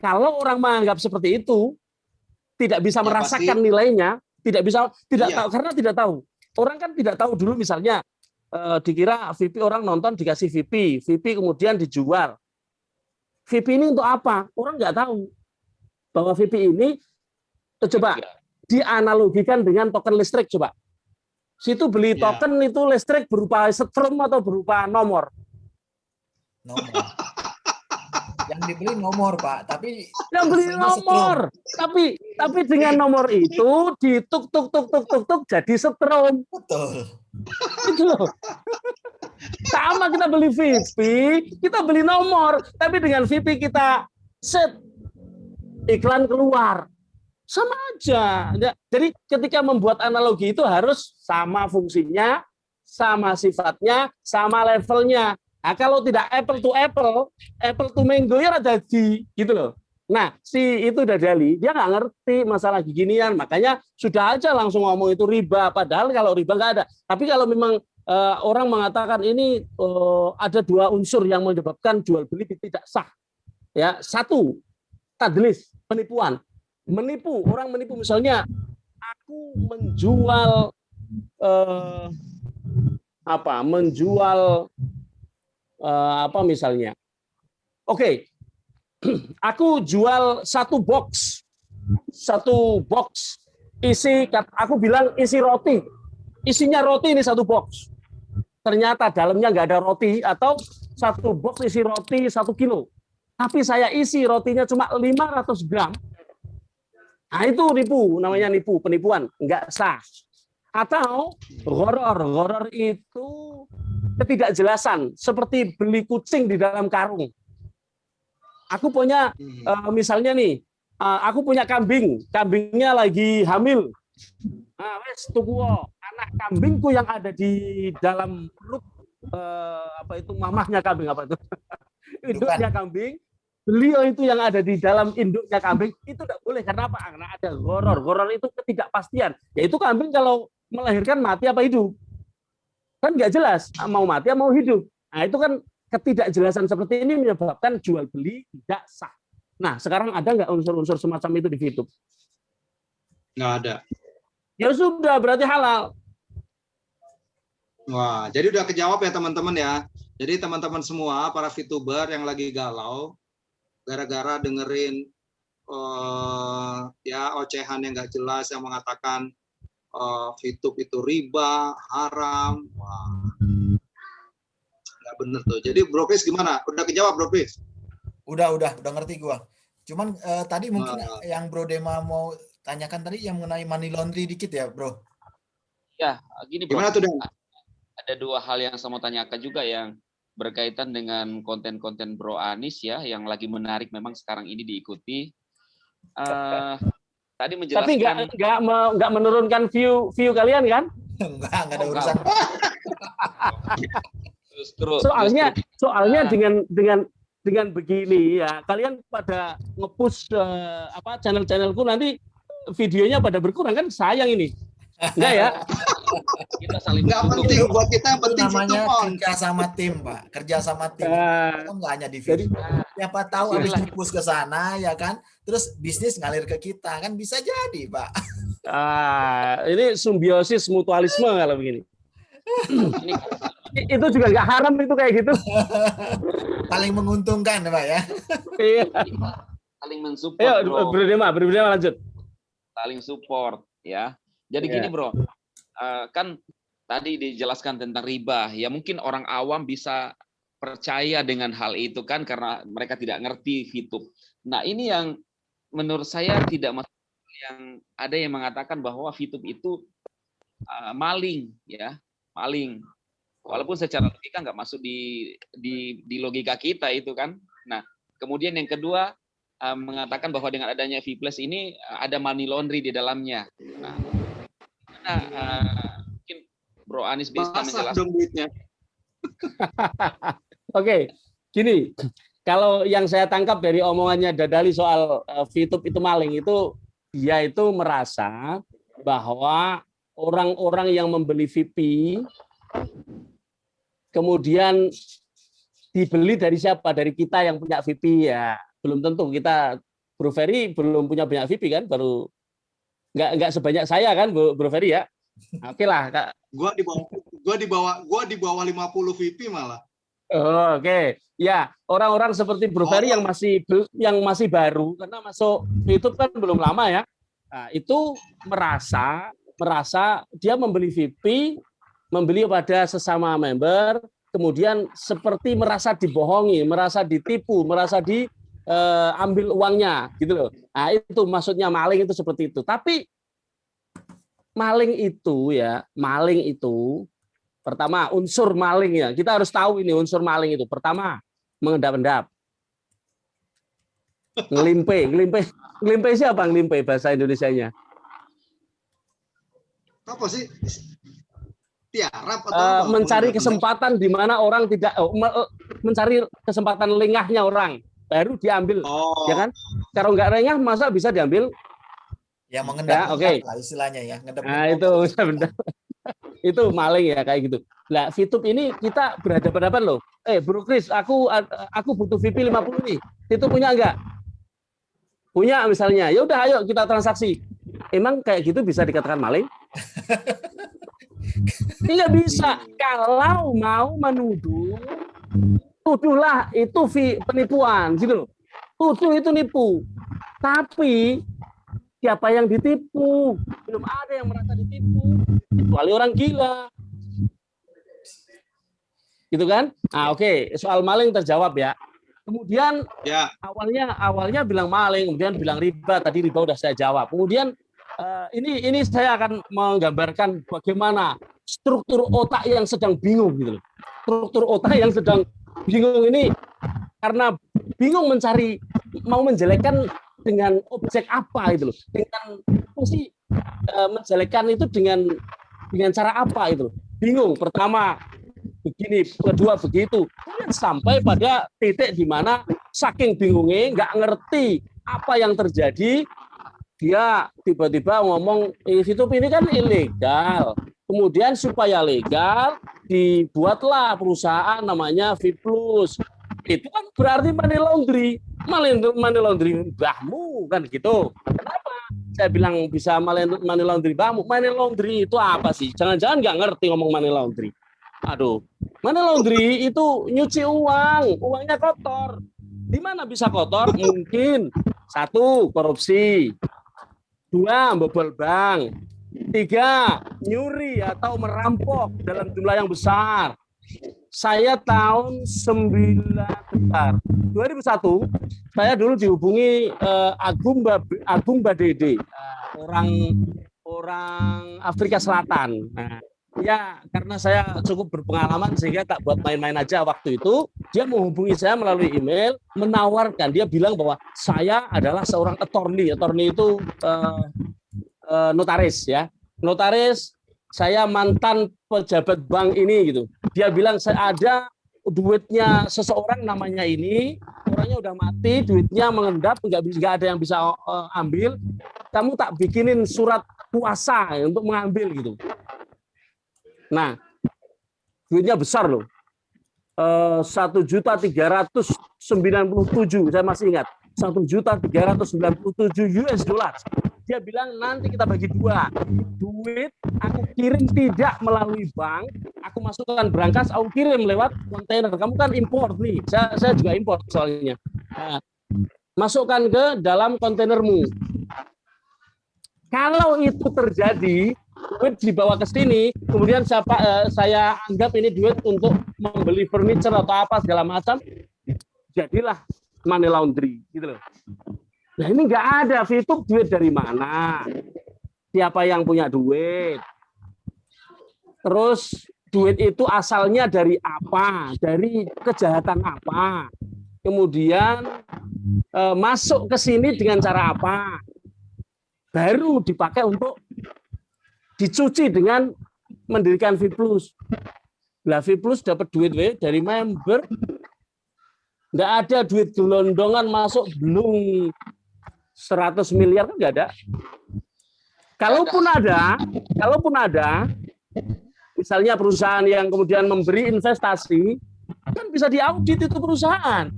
Kalau orang menganggap seperti itu, tidak bisa merasakan pasti. nilainya, tidak Iya. tahu karena tidak tahu. Orang kan tidak tahu dulu misalnya dikira VIP orang nonton dikasih VIP kemudian dijual. VIP ini untuk apa? Orang nggak tahu bahwa VIP ini coba dianalogikan dengan token listrik coba. Situ beli Ya. token itu listrik berupa setrum atau berupa nomor. Nomor. Yang dibeli nomor, Pak, tapi Yang beli hasilnya nomor, tapi dengan nomor itu dituk jadi setrum. betul. Itu loh. Sama kita beli VIP, kita beli nomor, tapi dengan VIP kita set iklan keluar. Sama aja. Jadi ketika membuat analogi itu harus sama fungsinya, sama sifatnya, sama levelnya. Nah, kalau tidak apple to mango ya jadi gitu loh. Nah, si itu Dadali, dia nggak ngerti masalah ginian, makanya sudah aja langsung ngomong itu riba. Padahal kalau riba nggak ada. Tapi kalau memang orang mengatakan ini ada dua unsur yang menyebabkan jual beli tidak sah. Ya, satu, tadlis, penipuan. Orang menipu misalnya, aku menjual apa misalnya. Oke. Aku jual satu box isi, aku bilang isi roti, isinya roti ini satu box, ternyata dalamnya nggak ada roti, atau satu box isi roti 1 kilo, tapi saya isi rotinya cuma 500 gram. Nah itu namanya penipuan, nggak sah. Atau gharar itu ketidakjelasan, seperti beli kucing di dalam karung. Aku punya misalnya nih, aku punya kambingnya lagi hamil. Nah, wes tuku anak kambingku yang ada di dalam perut mamahnya kambing apa itu? Induknya kambing. Beliau itu yang ada di dalam induknya kambing itu tidak boleh, karena apa? Karena ada gharar. Gharar itu ketidakpastian. Yaitu kambing kalau melahirkan mati apa hidup? Kan nggak jelas, mau mati mau hidup. Nah, itu kan ketidakjelasan seperti ini menyebabkan jual beli tidak sah. Nah, sekarang ada nggak unsur-unsur semacam itu di VTube? Nggak ada. Ya sudah, berarti halal. Wah, jadi udah kejawab ya teman-teman ya. Jadi teman-teman semua, para VTuber yang lagi galau, gara-gara dengerin ya ocehan yang nggak jelas yang mengatakan VTube itu riba, haram. Wah, nggak bener tuh. Jadi Bro Chris gimana? Udah kejawab Bro Chris? Udah ngerti gua. Cuman tadi mungkin yang Bro Dema mau tanyakan tadi yang mengenai money laundry dikit ya, Bro. Ya, gini Bro. Gimana tuh, Dan? Ada dua hal yang saya mau tanyakan juga yang berkaitan dengan konten-konten Bro Anis ya, yang lagi menarik memang sekarang ini diikuti. Tadi menjelaskan. Tapi nggak menurunkan view kalian kan? Enggak ada urusan. Soalnya dengan begini ya, kalian pada nge-push channel-channelku, nanti videonya pada berkurang kan, sayang ini. Enggak ya? Kita saling nggak penting buat kita, yang penting namanya kerja sama tim, Pak. Kerja sama tim. Kan nggak hanya di video. Siapa tahu habis di-push ke sana ya kan, terus bisnis ngalir ke kita, kan bisa jadi, Pak. Ini simbiosis mutualisme kalau begini. Itu juga nggak haram itu kayak gitu. Paling menguntungkan, Pak ya. Iya. Saling mensupport. Ayo, berbeda lanjut. Saling support ya. Jadi gini Bro, kan tadi dijelaskan tentang riba. Ya mungkin orang awam bisa percaya dengan hal itu kan karena mereka tidak ngerti VTube. Nah ini yang menurut saya tidak masuk, yang ada yang mengatakan bahwa VTube itu maling ya, maling. Walaupun secara logika nggak masuk di logika kita itu kan. Nah kemudian yang kedua mengatakan bahwa dengan adanya V+ ini ada money laundry di dalamnya. Nah, mungkin Bro Anies bisa Basah menjelaskan. dong duitnya. Oke, gini. Kalau yang saya tangkap dari omongannya Dadali soal VTube itu maling, itu dia itu merasa bahwa orang-orang yang membeli VIP kemudian dibeli dari siapa? Dari kita yang punya VIP ya. Belum tentu kita, Bro Ferry belum punya banyak VIP kan, baru nggak sebanyak saya kan, Bro Ferry ya. Oke lah, Kak. Gua di bawah 50 VP malah. Oh, oke. Ya, orang-orang seperti Bro Ferry yang masih baru karena masuk YouTube kan belum lama ya. Nah, itu merasa dia membeli VIP, membeli pada sesama member, kemudian seperti merasa dibohongi, merasa ditipu, merasa diambil uangnya, gitu loh. Nah, itu maksudnya maling itu seperti itu. Tapi maling itu pertama, unsur maling ya. Kita harus tahu ini unsur maling itu. Pertama, mengendap-endap. Ngelimpe siapa ngelimpe bahasa Indonesianya? Apa sih? Tiarap atau apa? Mencari kesempatan di mana orang tidak mencari kesempatan lengahnya orang, baru diambil. Ya kan? Kalau nggak lengah masa bisa diambil? Yang mengendap-endap Ya, lah istilahnya ya. Nah, itu benar. Itu maling ya kayak gitu. Nah, VTube ini kita berhadapan-hadapan loh. Bro Chris, aku butuh VIP 50 nih. Itu punya enggak? Punya misalnya. Ya udah ayo kita transaksi. Emang kayak gitu bisa dikatakan maling? Tidak bisa. Kalau mau menuduh, tuduhlah itu penipuan gitu loh. Tuduh itu nipu. Tapi siapa yang ditipu? Belum ada yang merasa ditipu, kecuali orang gila. Gitu kan? Nah, oke. Soal maling terjawab ya. Kemudian ya. awalnya bilang maling, kemudian bilang riba. Tadi riba udah saya jawab. Kemudian ini saya akan menggambarkan bagaimana struktur otak yang sedang bingung gitu loh. Struktur otak yang sedang bingung ini karena bingung mencari, mau menjelekkan dengan objek apa itu loh, dengan fungsi menjelekkan itu dengan cara apa itu loh. Bingung. Pertama begini, kedua begitu, kemudian sampai pada titik di mana saking bingungnya nggak ngerti apa yang terjadi, dia tiba-tiba ngomong YouTube ini kan ilegal. Kemudian supaya legal dibuatlah perusahaan namanya VIP Plus. Itu kan berarti money laundry mbahmu kan gitu. Kenapa saya bilang bisa money laundry mbahmu? Money laundry itu apa sih? Jangan-jangan nggak ngerti ngomong money laundry. Aduh, money laundry itu nyuci uang, uangnya kotor. Di mana bisa kotor? Mungkin 1, korupsi, 2, bobol bank, 3, nyuri atau merampok dalam jumlah yang besar. Saya tahun 2001 saya dulu dihubungi Agung Badede, orang Afrika Selatan. Nah, ya karena saya cukup berpengalaman sehingga tak buat main-main aja waktu itu. Dia menghubungi saya melalui email, menawarkan, dia bilang bahwa saya adalah seorang attorney itu notaris ya. Notaris, saya mantan pejabat bank ini gitu. Dia bilang saya ada duitnya seseorang namanya ini, orangnya udah mati, duitnya mengendap, nggak ada yang bisa ambil. Kamu tak bikinin surat kuasa untuk mengambil gitu. Nah, duitnya besar loh. 1.397.000, saya masih ingat. 1.397 US dollar. Dia bilang nanti kita bagi 2. Duit aku kirim tidak melalui bank, aku masukkan berangkas, aku kirim lewat kontainer. Kamu kan import nih, saya juga import soalnya. Nah, masukkan ke dalam kontainermu. Kalau itu terjadi, duit dibawa ke sini, kemudian saya anggap ini duit untuk membeli furniture atau apa segala macam, jadilah money laundry gitu loh. Nah ini nggak ada, VTube duit dari mana? Siapa yang punya duit? Terus duit itu asalnya dari apa? Dari kejahatan apa? Kemudian masuk ke sini dengan cara apa? Baru dipakai untuk dicuci dengan mendirikan V+. Lah V+ dapat duit dari member. Nggak ada duit gelondongan masuk belum 100 miliar kan nggak ada. Kalaupun ada, misalnya perusahaan yang kemudian memberi investasi, kan bisa diaudit itu perusahaan.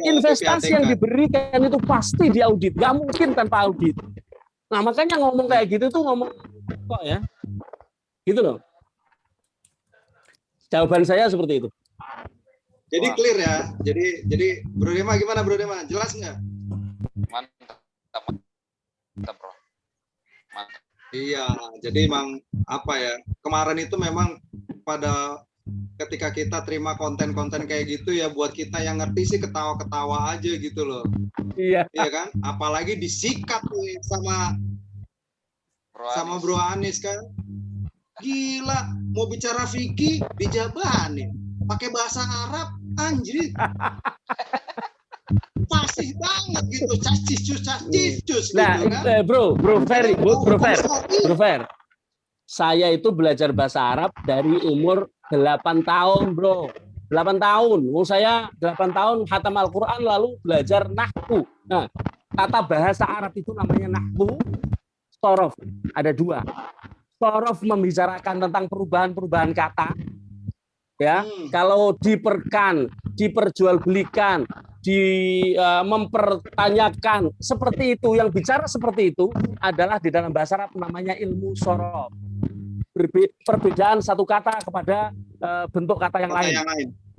Investasi yang diberikan itu pasti diaudit, nggak mungkin tanpa audit. Nah makanya ngomong kayak gitu tuh ngomong kok ya, gitu loh. Jawaban saya seperti itu. Jadi clear ya. Jadi Bro Dema gimana Bro Dema? Jelas nggak? Mantap bro. Mantap. Iya, jadi emang apa ya, kemarin itu memang pada ketika kita terima konten-konten kayak gitu ya, buat kita yang ngerti sih ketawa-ketawa aja gitu loh. Iya. Iya kan? Apalagi disikat nih sama Bro Anies kan. Gila, mau bicara fikih dijabanin. Pakai bahasa Arab, anjir. Fasih banget gitu, cacicus nah, gitu kan. Bro Fer. Saya itu belajar bahasa Arab dari umur 8 tahun, bro. 8 tahun. Saya 8 tahun khatam Al-Quran lalu belajar nahwu. Nah, tata bahasa Arab itu namanya nahwu, sorof. Ada 2. Sorof membicarakan tentang perubahan-perubahan kata. Ya, kalau diperjualbelikan, mempertanyakan seperti itu, yang bicara seperti itu adalah di dalam bahasa Arab namanya ilmu sorof. Perbedaan satu kata kepada bentuk kata yang lain.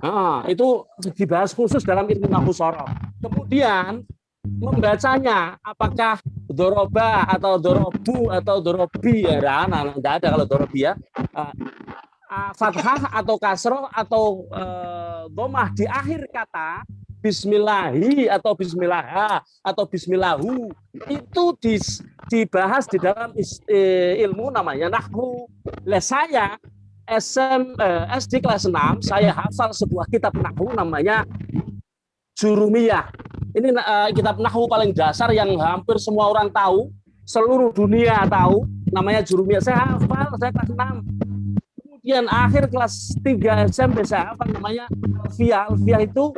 Nah, itu dibahas khusus dalam ilmu nahwu sorof. Kemudian membacanya apakah doroba atau dorobu atau dorobi ya, tidak ada kalau dorobi ya. Fathah atau kasroh atau domah di akhir kata, bismillahi atau bismillah atau bismillahu, itu dibahas di dalam ilmu namanya nahwu. Saya SD kelas 6 saya hafal sebuah kitab nahwu namanya Jurumiyah. Ini kitab nahwu paling dasar yang hampir semua orang tahu, seluruh dunia tahu, namanya Jurumiyah. Saya hafal, saya kelas 6. Kemudian akhir kelas 3 SMP saya hafal namanya Alfiyah. Alfiyah itu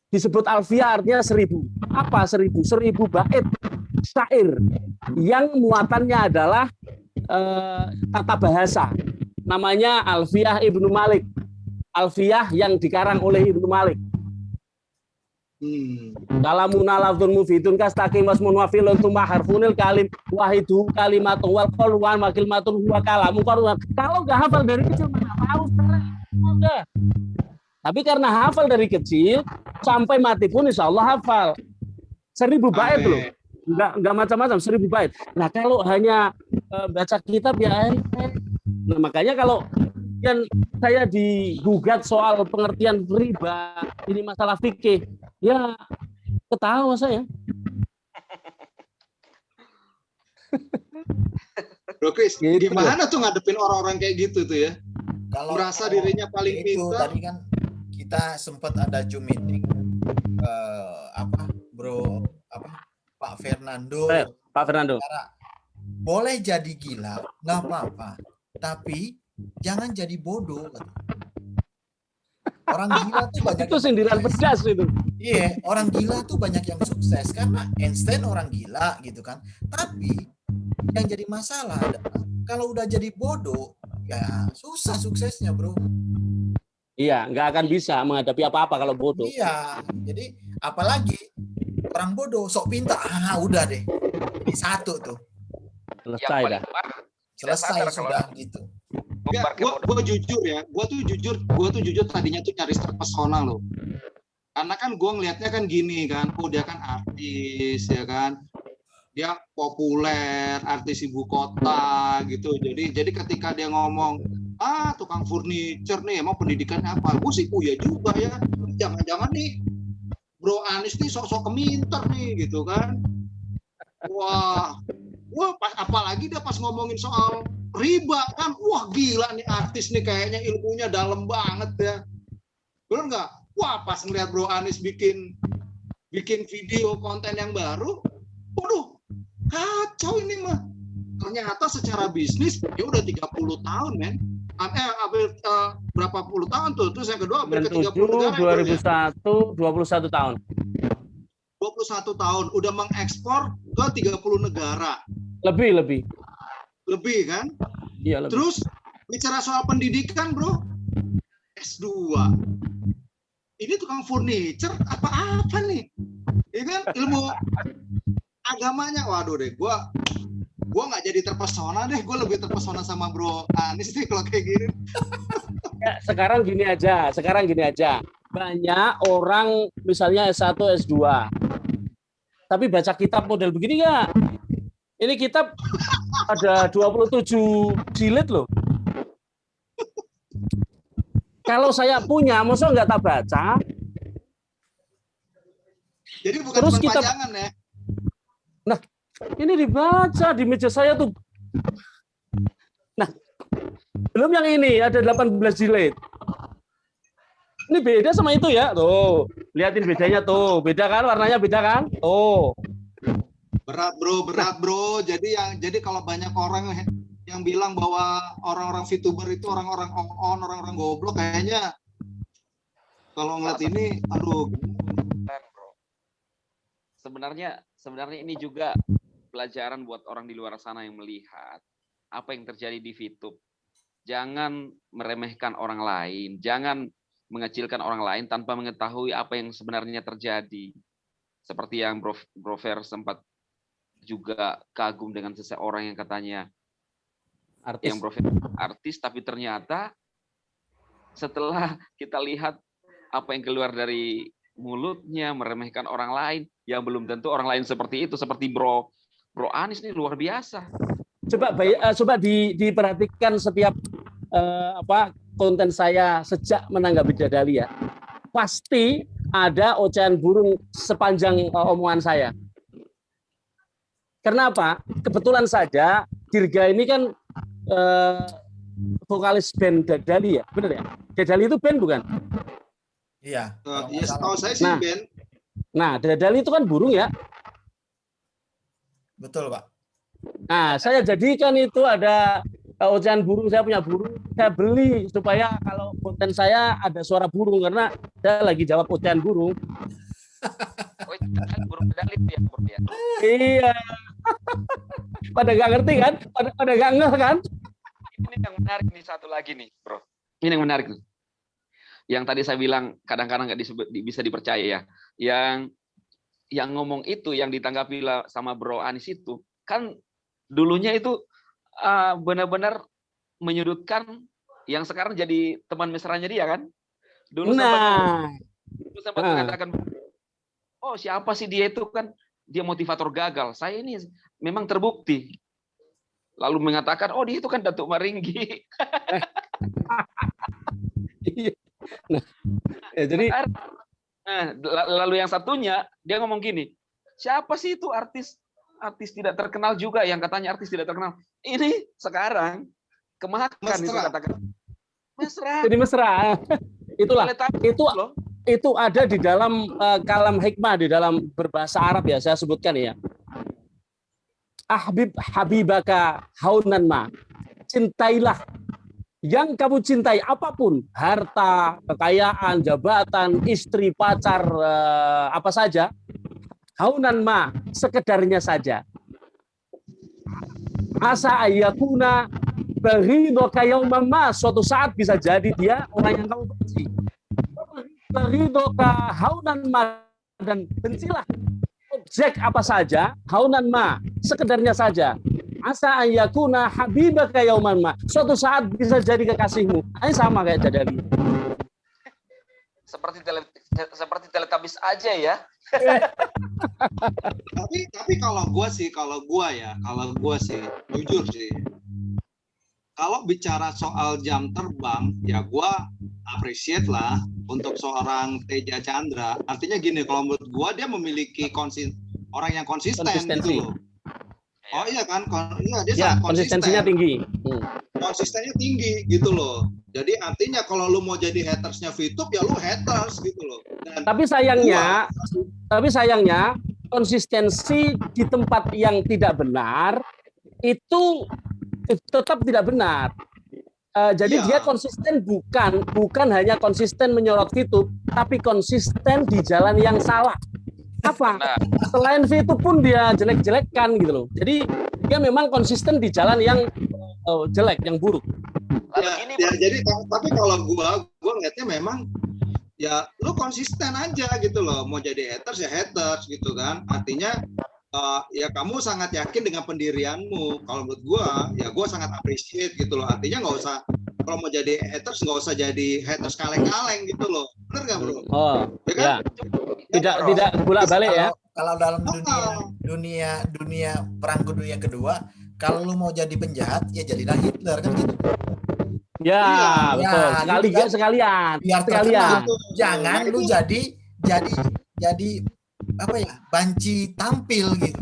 disebut Alfiyah artinya 1000. Apa 1000? 1000 bait syair yang muatannya adalah tata bahasa. Namanya Alfiyah Ibnu Malik. Alfiyah yang dikarang oleh Ibnu Malik. Kalamuna lafdzun mufidun kastaqim wasmun wa filun tuma harfunil kalim wahidu kalimatun wal qaul wa kalimatun huwa kalamu. Kalau nggak hafal dari kecil mana tahu udah. Tapi karena hafal dari kecil sampai mati pun insya Allah hafal. 1000 bait loh. Enggak macam-macam, 1000 bait. Nah, kalau hanya baca kitab ya nah, makanya kalau yang saya digugat soal pengertian riba, ini masalah fikih, ya ketawa saya. Bro Kris, gitu gimana tuh ngadepin orang-orang kayak gitu tuh ya? Kalau merasa dirinya paling itu pintar. tadi kan kita sempat ada Zoom meeting Pak Fernando. Pak Fernando. Boleh jadi gila, nggak apa-apa. Tapi jangan jadi bodoh. Orang gila tuh banyak. Itu sindiran pedas itu. Iya, orang gila tuh banyak yang sukses karena Einstein orang gila gitu kan. Tapi yang jadi masalah adalah kalau udah jadi bodoh, ya susah suksesnya, bro. Iya, nggak akan bisa menghadapi apa-apa kalau bodoh. Iya, jadi apalagi orang bodoh sok pintar, udah deh. Ini satu tuh. Selesai dah. Selesai sudah gitu. Gue jujur ya, gue tuh jujur tadinya tuh cari terpesona loh. Karena kan gue ngelihatnya kan gini kan, dia kan artis ya kan, dia populer, artis ibu kota gitu. Jadi ketika dia ngomong, tukang furniture nih, emang pendidikannya apa? Gue sih ya juga ya, jangan-jangan nih Bro Anies nih sok-sok keminter nih gitu kan. Wah apalagi dia pas ngomongin soal riba kan, wah gila nih artis nih kayaknya ilmunya dalam banget ya. Bener nggak? Wah pas ngeliat Bro Anies bikin video konten yang baru, waduh kacau ini mah. ternyata secara bisnis dia udah 30 tahun, men. Berapa puluh tahun tuh? Terus yang kedua hampir ke 30 negara. 2001, 21 tahun. 21 tahun udah mengekspor ke 30 negara. Lebih. Lebih kan? Iya, lebih. Terus bicara soal pendidikan, Bro. S2. Ini tukang furniture apa nih? Ini kan ilmu agamanya. Waduh deh, gua nggak jadi terpesona deh. Gue lebih terpesona sama Bro Anies nih kalau kayak gini. Ya, sekarang gini aja. Banyak orang misalnya S1, S2. Tapi baca kitab model begini nggak? Ini kitab ada 27 jilid loh. Kalau saya punya, masa nggak tak baca? Jadi bukan Terus cuma kita pajangan ya? Nah, ini dibaca di meja saya tuh. Nah, belum yang ini, ada 18 jilid. Ini beda sama itu ya. Tuh, lihatin bedanya tuh. Beda kan, warnanya beda kan? Tuh. Berat bro. Jadi kalau banyak orang yang bilang bahwa orang-orang VTuber itu orang-orang on, orang-orang goblok, kayaknya kalau ngeliat ini, aduh. Sebenarnya ini juga pelajaran buat orang di luar sana yang melihat apa yang terjadi di VTube. Jangan meremehkan orang lain, jangan mengecilkan orang lain tanpa mengetahui apa yang sebenarnya terjadi. Seperti yang Bro Fer sempat juga kagum dengan seseorang yang katanya Artis. yang artis, tapi ternyata setelah kita lihat apa yang keluar dari mulutnya, meremehkan orang lain, yang belum tentu orang lain seperti itu, seperti Bro Anies ini luar biasa. Coba diperhatikan setiap konten saya sejak menanggapi Dadali ya. Pasti ada ocehan burung sepanjang omongan saya. Karena apa? Kebetulan saja Dirga ini kan vokalis band Dadali ya, benar ya? Dadali itu band bukan? Iya. Setahu saya sih band. Nah, Dadali itu kan burung ya. Betul, Pak. Nah, saya jadikan itu ada ocehan burung, saya punya burung, saya beli supaya kalau konten saya ada suara burung karena saya lagi jawab ocehan burung. Burung Dadali ya, Bro ya. Iya. Pada nggak ngerti kan? Pada nggak ngeh kan? Ini yang menarik nih, satu lagi nih, Bro. Ini yang menarik nih. Yang tadi saya bilang kadang-kadang nggak bisa dipercaya ya. Yang ngomong itu, yang ditanggapi sama Bro Anies itu, kan dulunya itu benar-benar menyudutkan yang sekarang jadi teman mesranya dia kan. Dulu sempat mengatakan, oh siapa sih dia itu, kan dia motivator gagal. Saya ini memang terbukti. Lalu mengatakan, oh dia itu kan Datuk Maringgi. Nah, ya, jadi lalu yang satunya dia ngomong gini, siapa sih itu artis tidak terkenal juga yang katanya artis tidak terkenal. Ini sekarang kemakan itu katakan. Mesra. Jadi mesra. Itulah. Itu ada di dalam kalam hikmah, di dalam berbahasa Arab ya, saya sebutkan ya. Habibaka haunan ma. Cintailah yang kamu cintai, apapun, harta, kekayaan, jabatan, istri, pacar, apa saja, haunan ma, sekedarnya saja. Asa ayyakuna baghidaka yauman ma, suatu saat bisa jadi dia orang yang kamu benci. Baghidaka haunan ma, dan bencilah objek apa saja, haunan ma, sekedarnya saja. Asa ayyakuna habibaka yauman ma, suatu saat bisa jadi kekasihmu. Ini sama kayak Dadali. Seperti teletabis aja ya. tapi kalau gue sih jujur sih, kalau bicara soal jam terbang ya gue appreciate lah untuk seorang Teja Chandra. Artinya gini, kalau menurut gue dia memiliki orang yang konsisten gitu loh. Oh iya kan, dia sangat konsistensinya tinggi. Konsistennya tinggi gitu loh. Jadi artinya kalau lu mau jadi hatersnya VTube ya lu haters gitu loh. Dan tapi sayangnya konsistensi di tempat yang tidak benar itu tetap tidak benar. Jadi Iya. dia konsisten bukan hanya konsisten menyorot VTube, tapi konsisten di jalan yang salah. Apa? Nah, Selain VTube pun dia jelek-jelekkan gitu loh. Jadi dia memang konsisten di jalan yang jelek, yang buruk. lalu Ya, gini, ya, Bro. jadi tapi kalau gua ngeliatnya memang ya lu konsisten aja gitu loh. Mau jadi haters ya haters gitu kan. Artinya ya kamu sangat yakin dengan pendirianmu. Kalau menurut gua sangat appreciate gitu loh. Artinya nggak usah, kalau mau jadi haters nggak usah jadi haters kaleng-kaleng gitu loh. Bener nggak, Bro? Oh, Ya kan? ya. Bro, Tidak bolak-balik ya. Kalau dalam dunia perang dunia kedua, kalau lu mau jadi penjahat ya jadilah Hitler kan gitu. Ya, Iya. betul. Ya, gitu kan. Sekalian. Biar Sekalian. terkenal. Jangan Nah, lu itu- jadi apa ya, banci tampil gitu.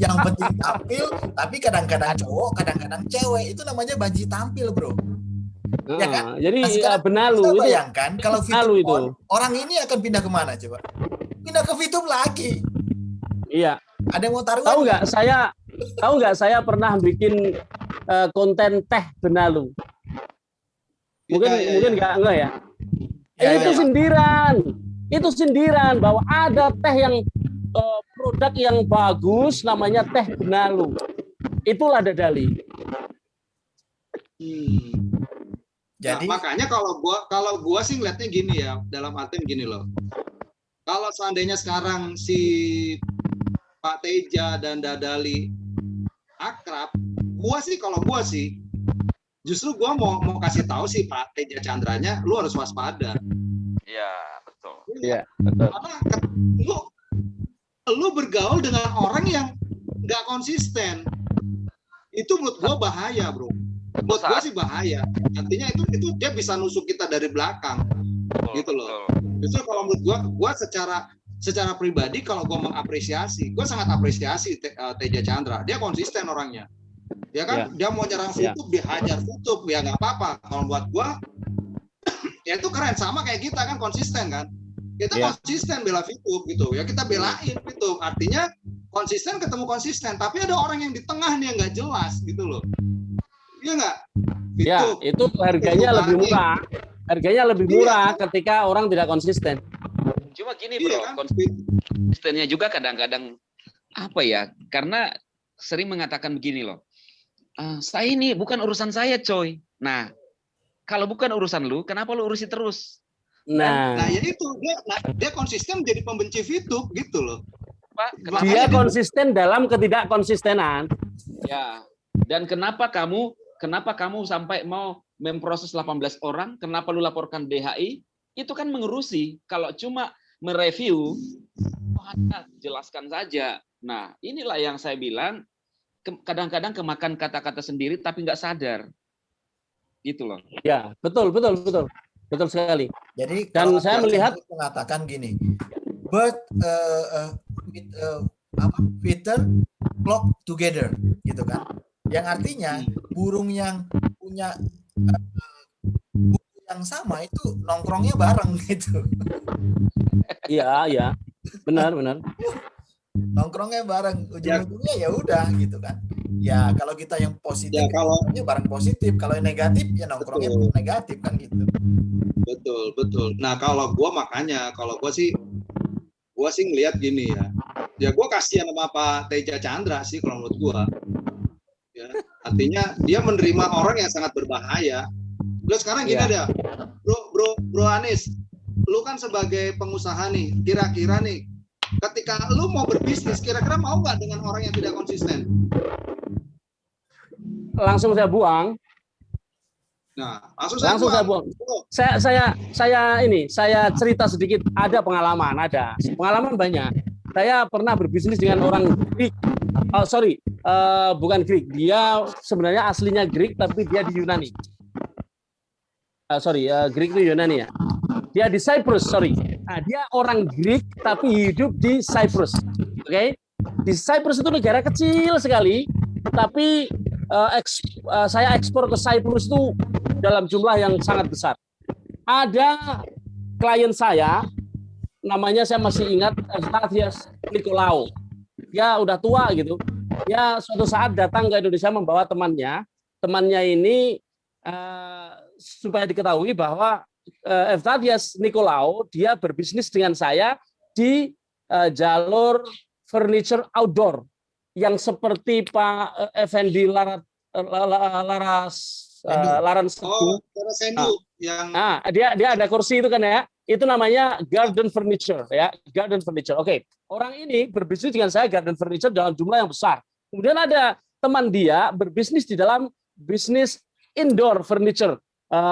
Yang penting tampil, tapi kadang-kadang cowok, kadang-kadang cewek, itu namanya banci tampil, Bro. Ya kan? Jadi Nah, sekarang benalu kita itu. bayangkan kalau Benalu VTube itu. on, orang ini akan pindah kemana coba? Pindah ke VTube lagi. Iya. Ada yang mau taruhan? Tahu nggak saya pernah bikin konten teh benalu. Mungkin Ya, ya, mungkin ya. nggak ya. Ya, Itu ya. sindiran. Itu sindiran bahwa ada teh yang produk yang bagus namanya teh benalu. Itulah dadali. Jadi Nah, makanya kalau gua sih ngeliatnya gini ya, dalam artian gini loh. Kalau seandainya sekarang si Pak Teja dan Dadali akrab, kalau gua sih justru gua mau kasih tahu si Pak Teja Chandranya, lu harus waspada. Ya, betul. Iya, betul. Karena lu bergaul dengan orang yang nggak konsisten. Itu menurut gua bahaya, Bro. Menurut gua sih bahaya. Artinya itu dia bisa nusuk kita dari belakang. Betul, Gitu loh. betul. Justru kalau menurut gua secara pribadi, kalau gua mengapresiasi, gua sangat apresiasi Teja Chandra. Dia konsisten orangnya. Ya kan, dia mau nyerang VTube, dia hajar VTube, ya nggak apa-apa. Kalau buat gua, ya itu keren. Sama kayak kita kan konsisten kan. Kita konsisten bela VTube gitu. Ya kita belain VTube. Artinya konsisten ketemu konsisten. Tapi ada orang yang di tengah nih yang nggak jelas gitu loh. Iya nggak? Ya, itu harganya lebih murah. Harganya lebih murah ketika orang tidak konsisten. Cuma gini, Bro, Iya kan? konsistennya juga kadang-kadang apa ya? Karena sering mengatakan begini loh. Saya ini bukan urusan saya, coy. Nah, kalau bukan urusan lu, kenapa lu urusi terus? Nah, ya itu dia konsisten jadi pembenci VTube gitu loh. Pak, Dia konsisten dalam ketidakkonsistenan. Ya. Dan kenapa kamu sampai mau memproses 18 orang? Kenapa lu laporkan DHI? Itu kan mengurusi. Kalau cuma mereview, hanya jelaskan saja. Nah, inilah yang saya bilang, kadang-kadang kemakan kata-kata sendiri tapi nggak sadar. Gitu loh. Ya, betul sekali. Jadi Dan kalau saya melihat mengatakan gini, bird feather flock together, gitu kan? Yang artinya burung yang punya buku yang sama itu nongkrongnya bareng gitu. Iya, benar. Nongkrongnya bareng, ujung-ujungnya ya udah gitu kan. Ya kalau kita yang positif, Ya, kalau bareng positif, kalau yang negatif ya nongkrongnya negatif kan gitu. Betul. Nah, kalau gua sih ngelihat gini ya. Ya gua kasihan sama Pak Teja Chandra sih kalau menurut gua. Ya, artinya dia menerima orang yang sangat berbahaya. Lu sekarang gini ada, Bro Anies, lu kan sebagai pengusaha nih, kira-kira nih, ketika lu mau berbisnis, kira-kira mau nggak dengan orang yang tidak konsisten? Langsung saya buang. Nah, langsung saya buang. Saya cerita sedikit. Ada pengalaman banyak. Saya pernah berbisnis dengan orang Greek. Bukan Greek. Dia sebenarnya aslinya Greek, tapi dia di Yunani. Greek itu Yunani ya. Dia di Cyprus, Nah, dia orang Greek tapi hidup di Cyprus. Oke? Di Cyprus itu negara kecil sekali, tapi saya ekspor ke Cyprus itu dalam jumlah yang sangat besar. Ada klien saya, namanya saya masih ingat, Stadias Nicolau. Dia udah tua gitu. ya suatu saat datang ke Indonesia membawa temannya. Temannya ini supaya diketahui bahwa Evtadios Nikolaou dia berbisnis dengan saya di jalur furniture outdoor yang seperti Pak Effendi Laran Sedu. Yang Dia ada kursi itu kan ya. Itu namanya garden furniture ya, garden furniture. Oke. Orang ini berbisnis dengan saya garden furniture dalam jumlah yang besar. Kemudian ada teman dia berbisnis di dalam bisnis indoor furniture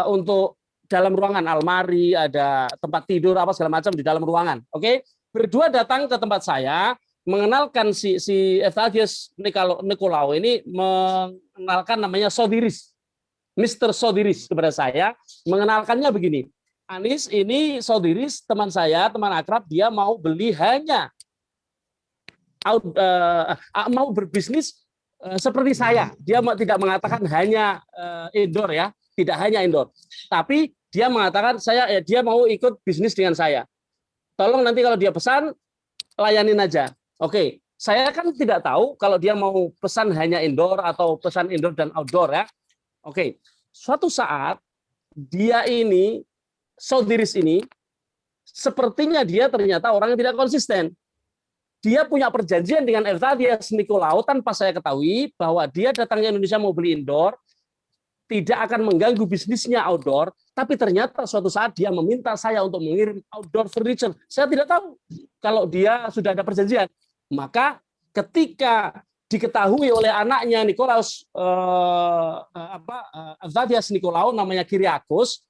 untuk dalam ruangan, almari, ada tempat tidur apa segala macam di dalam ruangan. Oke. Berdua datang ke tempat saya, mengenalkan si Evtadios Nikolaou ini mengenalkan namanya Sodiris. Mr. Sodiris kepada saya, mengenalkannya begini. Anis, ini Sodiris, teman saya, teman akrab, dia mau beli hanya mau berbisnis seperti saya. Dia tidak mengatakan hanya indoor ya, tidak hanya indoor. Tapi dia mengatakan dia mau ikut bisnis dengan saya. Tolong nanti kalau dia pesan, layanin aja. Oke, saya kan tidak tahu kalau dia mau pesan hanya indoor atau pesan indoor dan outdoor ya. Oke, suatu saat dia ini Sodiris ini sepertinya dia ternyata orang yang tidak konsisten. Dia punya perjanjian dengan Evtadios Nikolaou tanpa saya ketahui bahwa dia datang ke Indonesia mau beli indoor, tidak akan mengganggu bisnisnya outdoor, tapi ternyata suatu saat dia meminta saya untuk mengirim outdoor furniture. Saya tidak tahu kalau dia sudah ada perjanjian. Maka ketika diketahui oleh anaknya Nikolaus Evtadios Nikolaou namanya Kyriakos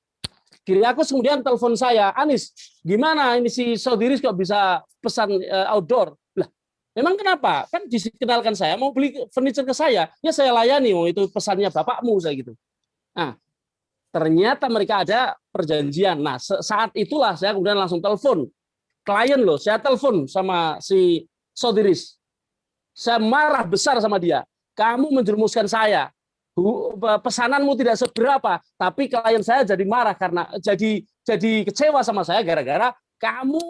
kemudian telepon saya, Anis, gimana ini si Sodiris kok bisa pesan outdoor? Lah, memang kenapa? Kan dikenalkan saya mau beli furniture ke saya, ya saya layani, itu pesannya bapakmu saya gitu. Nah, ternyata mereka ada perjanjian. Nah, saat itulah saya kemudian langsung telepon klien loh, saya telepon sama si Sodiris. Saya marah besar sama dia. Kamu menjerumuskan saya. Pesananmu tidak seberapa, tapi klien saya jadi marah karena jadi kecewa sama saya gara-gara kamu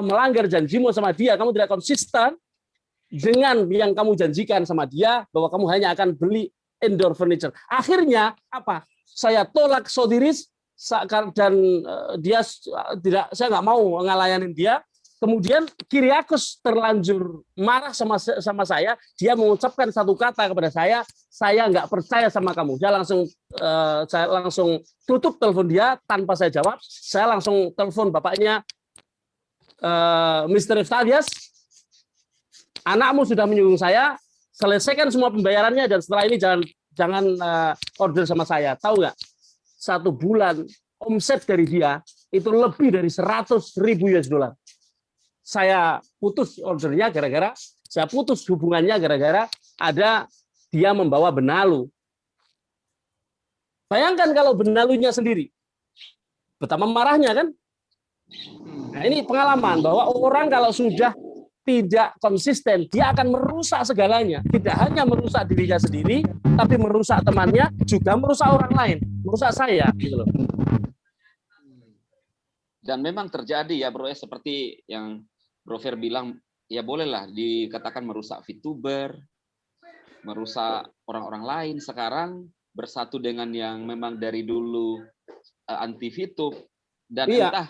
melanggar janjimu sama dia, kamu tidak konsisten dengan yang kamu janjikan sama dia bahwa kamu hanya akan beli indoor furniture. Akhirnya apa? Saya tolak Sodiris dan saya nggak mau ngelayanin dia. Kemudian Kyriakos terlanjur marah sama saya, dia mengucapkan satu kata kepada saya nggak percaya sama kamu. Saya langsung tutup telepon dia tanpa saya jawab. Saya langsung telepon bapaknya, Mr. Evtadios, anakmu sudah menyinggung saya, selesaikan semua pembayarannya dan setelah ini jangan order sama saya. Tahu nggak? 1 bulan omset dari dia itu lebih dari 100.000 US$. Saya putus ordernya saya putus hubungannya gara-gara ada dia membawa benalu. Bayangkan kalau benalunya sendiri, betapa marahnya kan? Nah, ini pengalaman bahwa orang kalau sudah tidak konsisten, dia akan merusak segalanya. Tidak hanya merusak dirinya sendiri, tapi merusak temannya, juga merusak orang lain, merusak saya, gitu loh. Dan memang terjadi ya bro, seperti yang Bro Fer bilang, ya bolehlah dikatakan merusak VTuber, merusak orang-orang lain. Sekarang bersatu dengan yang memang dari dulu anti VTube, dan entah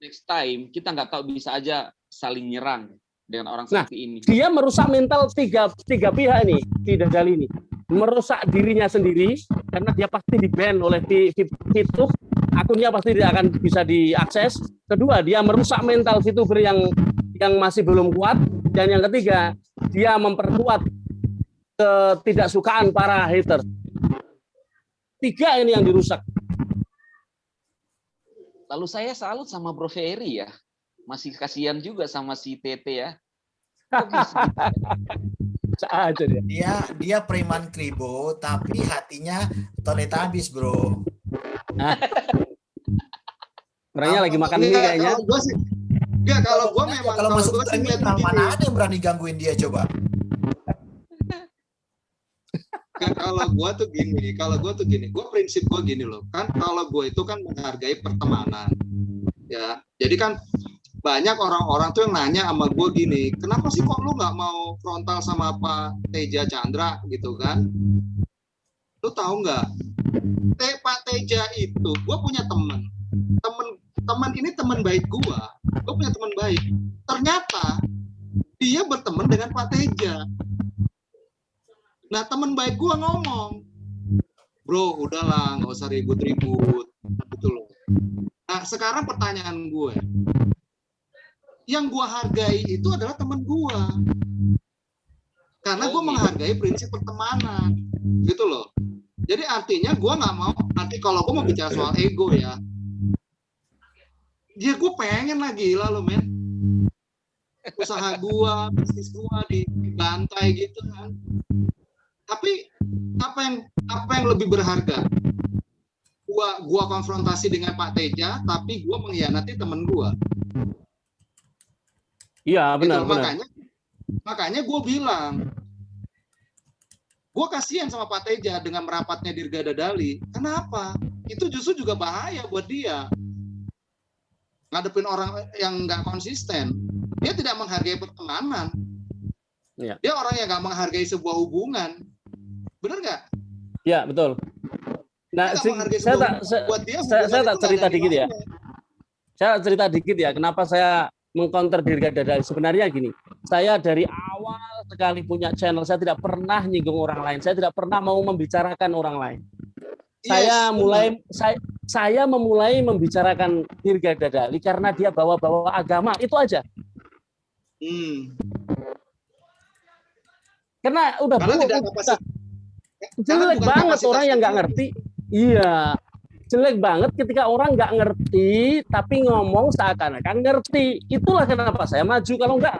next time kita nggak tahu bisa aja saling nyerang dengan orang seperti ini. Dia merusak mental tiga pihak ini, tidak kali ini. Merusak dirinya sendiri karena dia pasti di-ban oleh VTube, akunnya pasti tidak akan bisa diakses. Kedua, dia merusak mental VTuber yang masih belum kuat, dan yang ketiga dia memperkuat ketidaksukaan para hater. 3 ini yang dirusak. Lalu saya salut sama Bro Ferry ya, masih kasihan juga sama si Tete ya. Dia preman kribo tapi hatinya Teletubbies bro. Orangnya lagi makan mie kayaknya. Enggak, kalau gue memang kalau masuk terminal mana ada yang berani gangguin dia coba. Kalau gue tuh gini, gue prinsip gue gini loh, kan kalau gue itu kan menghargai pertemanan, ya. Jadi kan banyak orang-orang tuh yang nanya sama gue gini, kenapa sih kok lu nggak mau frontal sama Pak Teja Chandra gitu kan? Lu tahu nggak? Pak Teja itu, gue punya teman ini teman baik gue punya teman baik. Ternyata dia berteman dengan Pak Teja. Nah teman baik gue ngomong, bro udahlah nggak usah ribut-ribut gitu loh. Nah sekarang pertanyaan gue, yang gue hargai itu adalah teman gue, karena gue menghargai prinsip pertemanan gitu loh. Jadi artinya gue nggak mau, nanti kalau gue mau bicara soal ego ya gue pengen lah, gila lo men, usaha gue, bisnis gue dibantai gitu kan. Tapi apa yang lebih berharga? Gua konfrontasi dengan Pak Teja, tapi gua mengkhianati temen gua. Iya, benar, gitu. benar. Makanya gua bilang, gua kasihan sama Pak Teja dengan merapatnya Dirga Dadali. Kenapa? Itu justru juga bahaya buat dia. Ngadepin orang yang nggak konsisten. Dia tidak menghargai pertemanan. Iya. Dia orang yang nggak menghargai sebuah hubungan. Benar nggak? Ya, betul. Nah, saya tak cerita dikit ya. Saya cerita dikit ya, kenapa saya mengcounter Dirga Dadali. Sebenarnya gini, saya dari awal sekali punya channel, saya tidak pernah nyinggung orang lain. Saya tidak pernah mau membicarakan orang lain. Saya memulai membicarakan Dirga Dadali karena dia bawa-bawa agama, itu aja. Karena udah jelek banget orang yang nggak ngerti. Iya, jelek banget ketika orang nggak ngerti tapi ngomong seakan-akan ngerti. Itulah kenapa saya maju. Kalau nggak,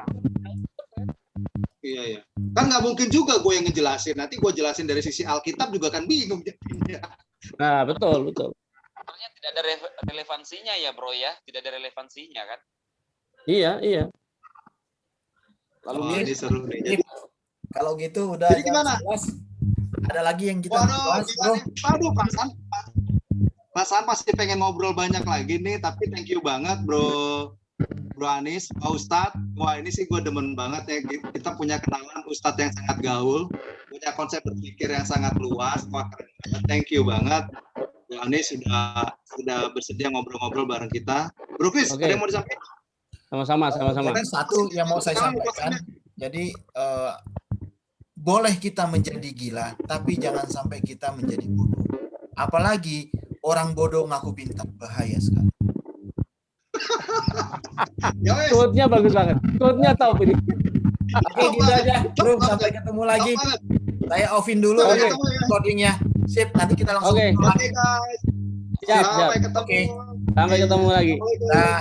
iya. Kan nggak mungkin juga gue yang ngejelasin. Nanti gue jelasin dari sisi Alkitab juga kan bingung jadinya. Nah, betul. Sebenarnya tidak ada relevansinya ya, bro ya. Tidak ada relevansinya kan? Iya. Lalu ini seru nih. Jadi, kalau gitu udah jadi gimana? Ada lagi yang kita bahas, bro? Aduh, Pasan pasti pengen ngobrol banyak lagi nih, tapi thank you banget, bro Anis, Pak Ustadz. Wah, ini sih gue demen banget ya, kita punya kenalan Ustadz yang sangat gaul, punya konsep berpikir yang sangat luas. Wah, keren banget. Thank you banget, Bro Anis sudah bersedia ngobrol-ngobrol bareng kita. Bro Chris, ada yang mau disampaikan? Sama-sama. Satu yang mau saya sampaikan, jadi boleh kita menjadi gila, tapi jangan sampai kita menjadi bodoh. Apalagi orang bodoh ngaku pintar, bahaya sekali. Quote-nya bagus banget. Quote-nya top ini. Oke, gitu aja, bro. Sampai ketemu lagi. Saya offin dulu recording-nya. Sip, nanti kita langsung. Oke, guys. siap. Sampai ketemu. Sampai ketemu lagi. Nah.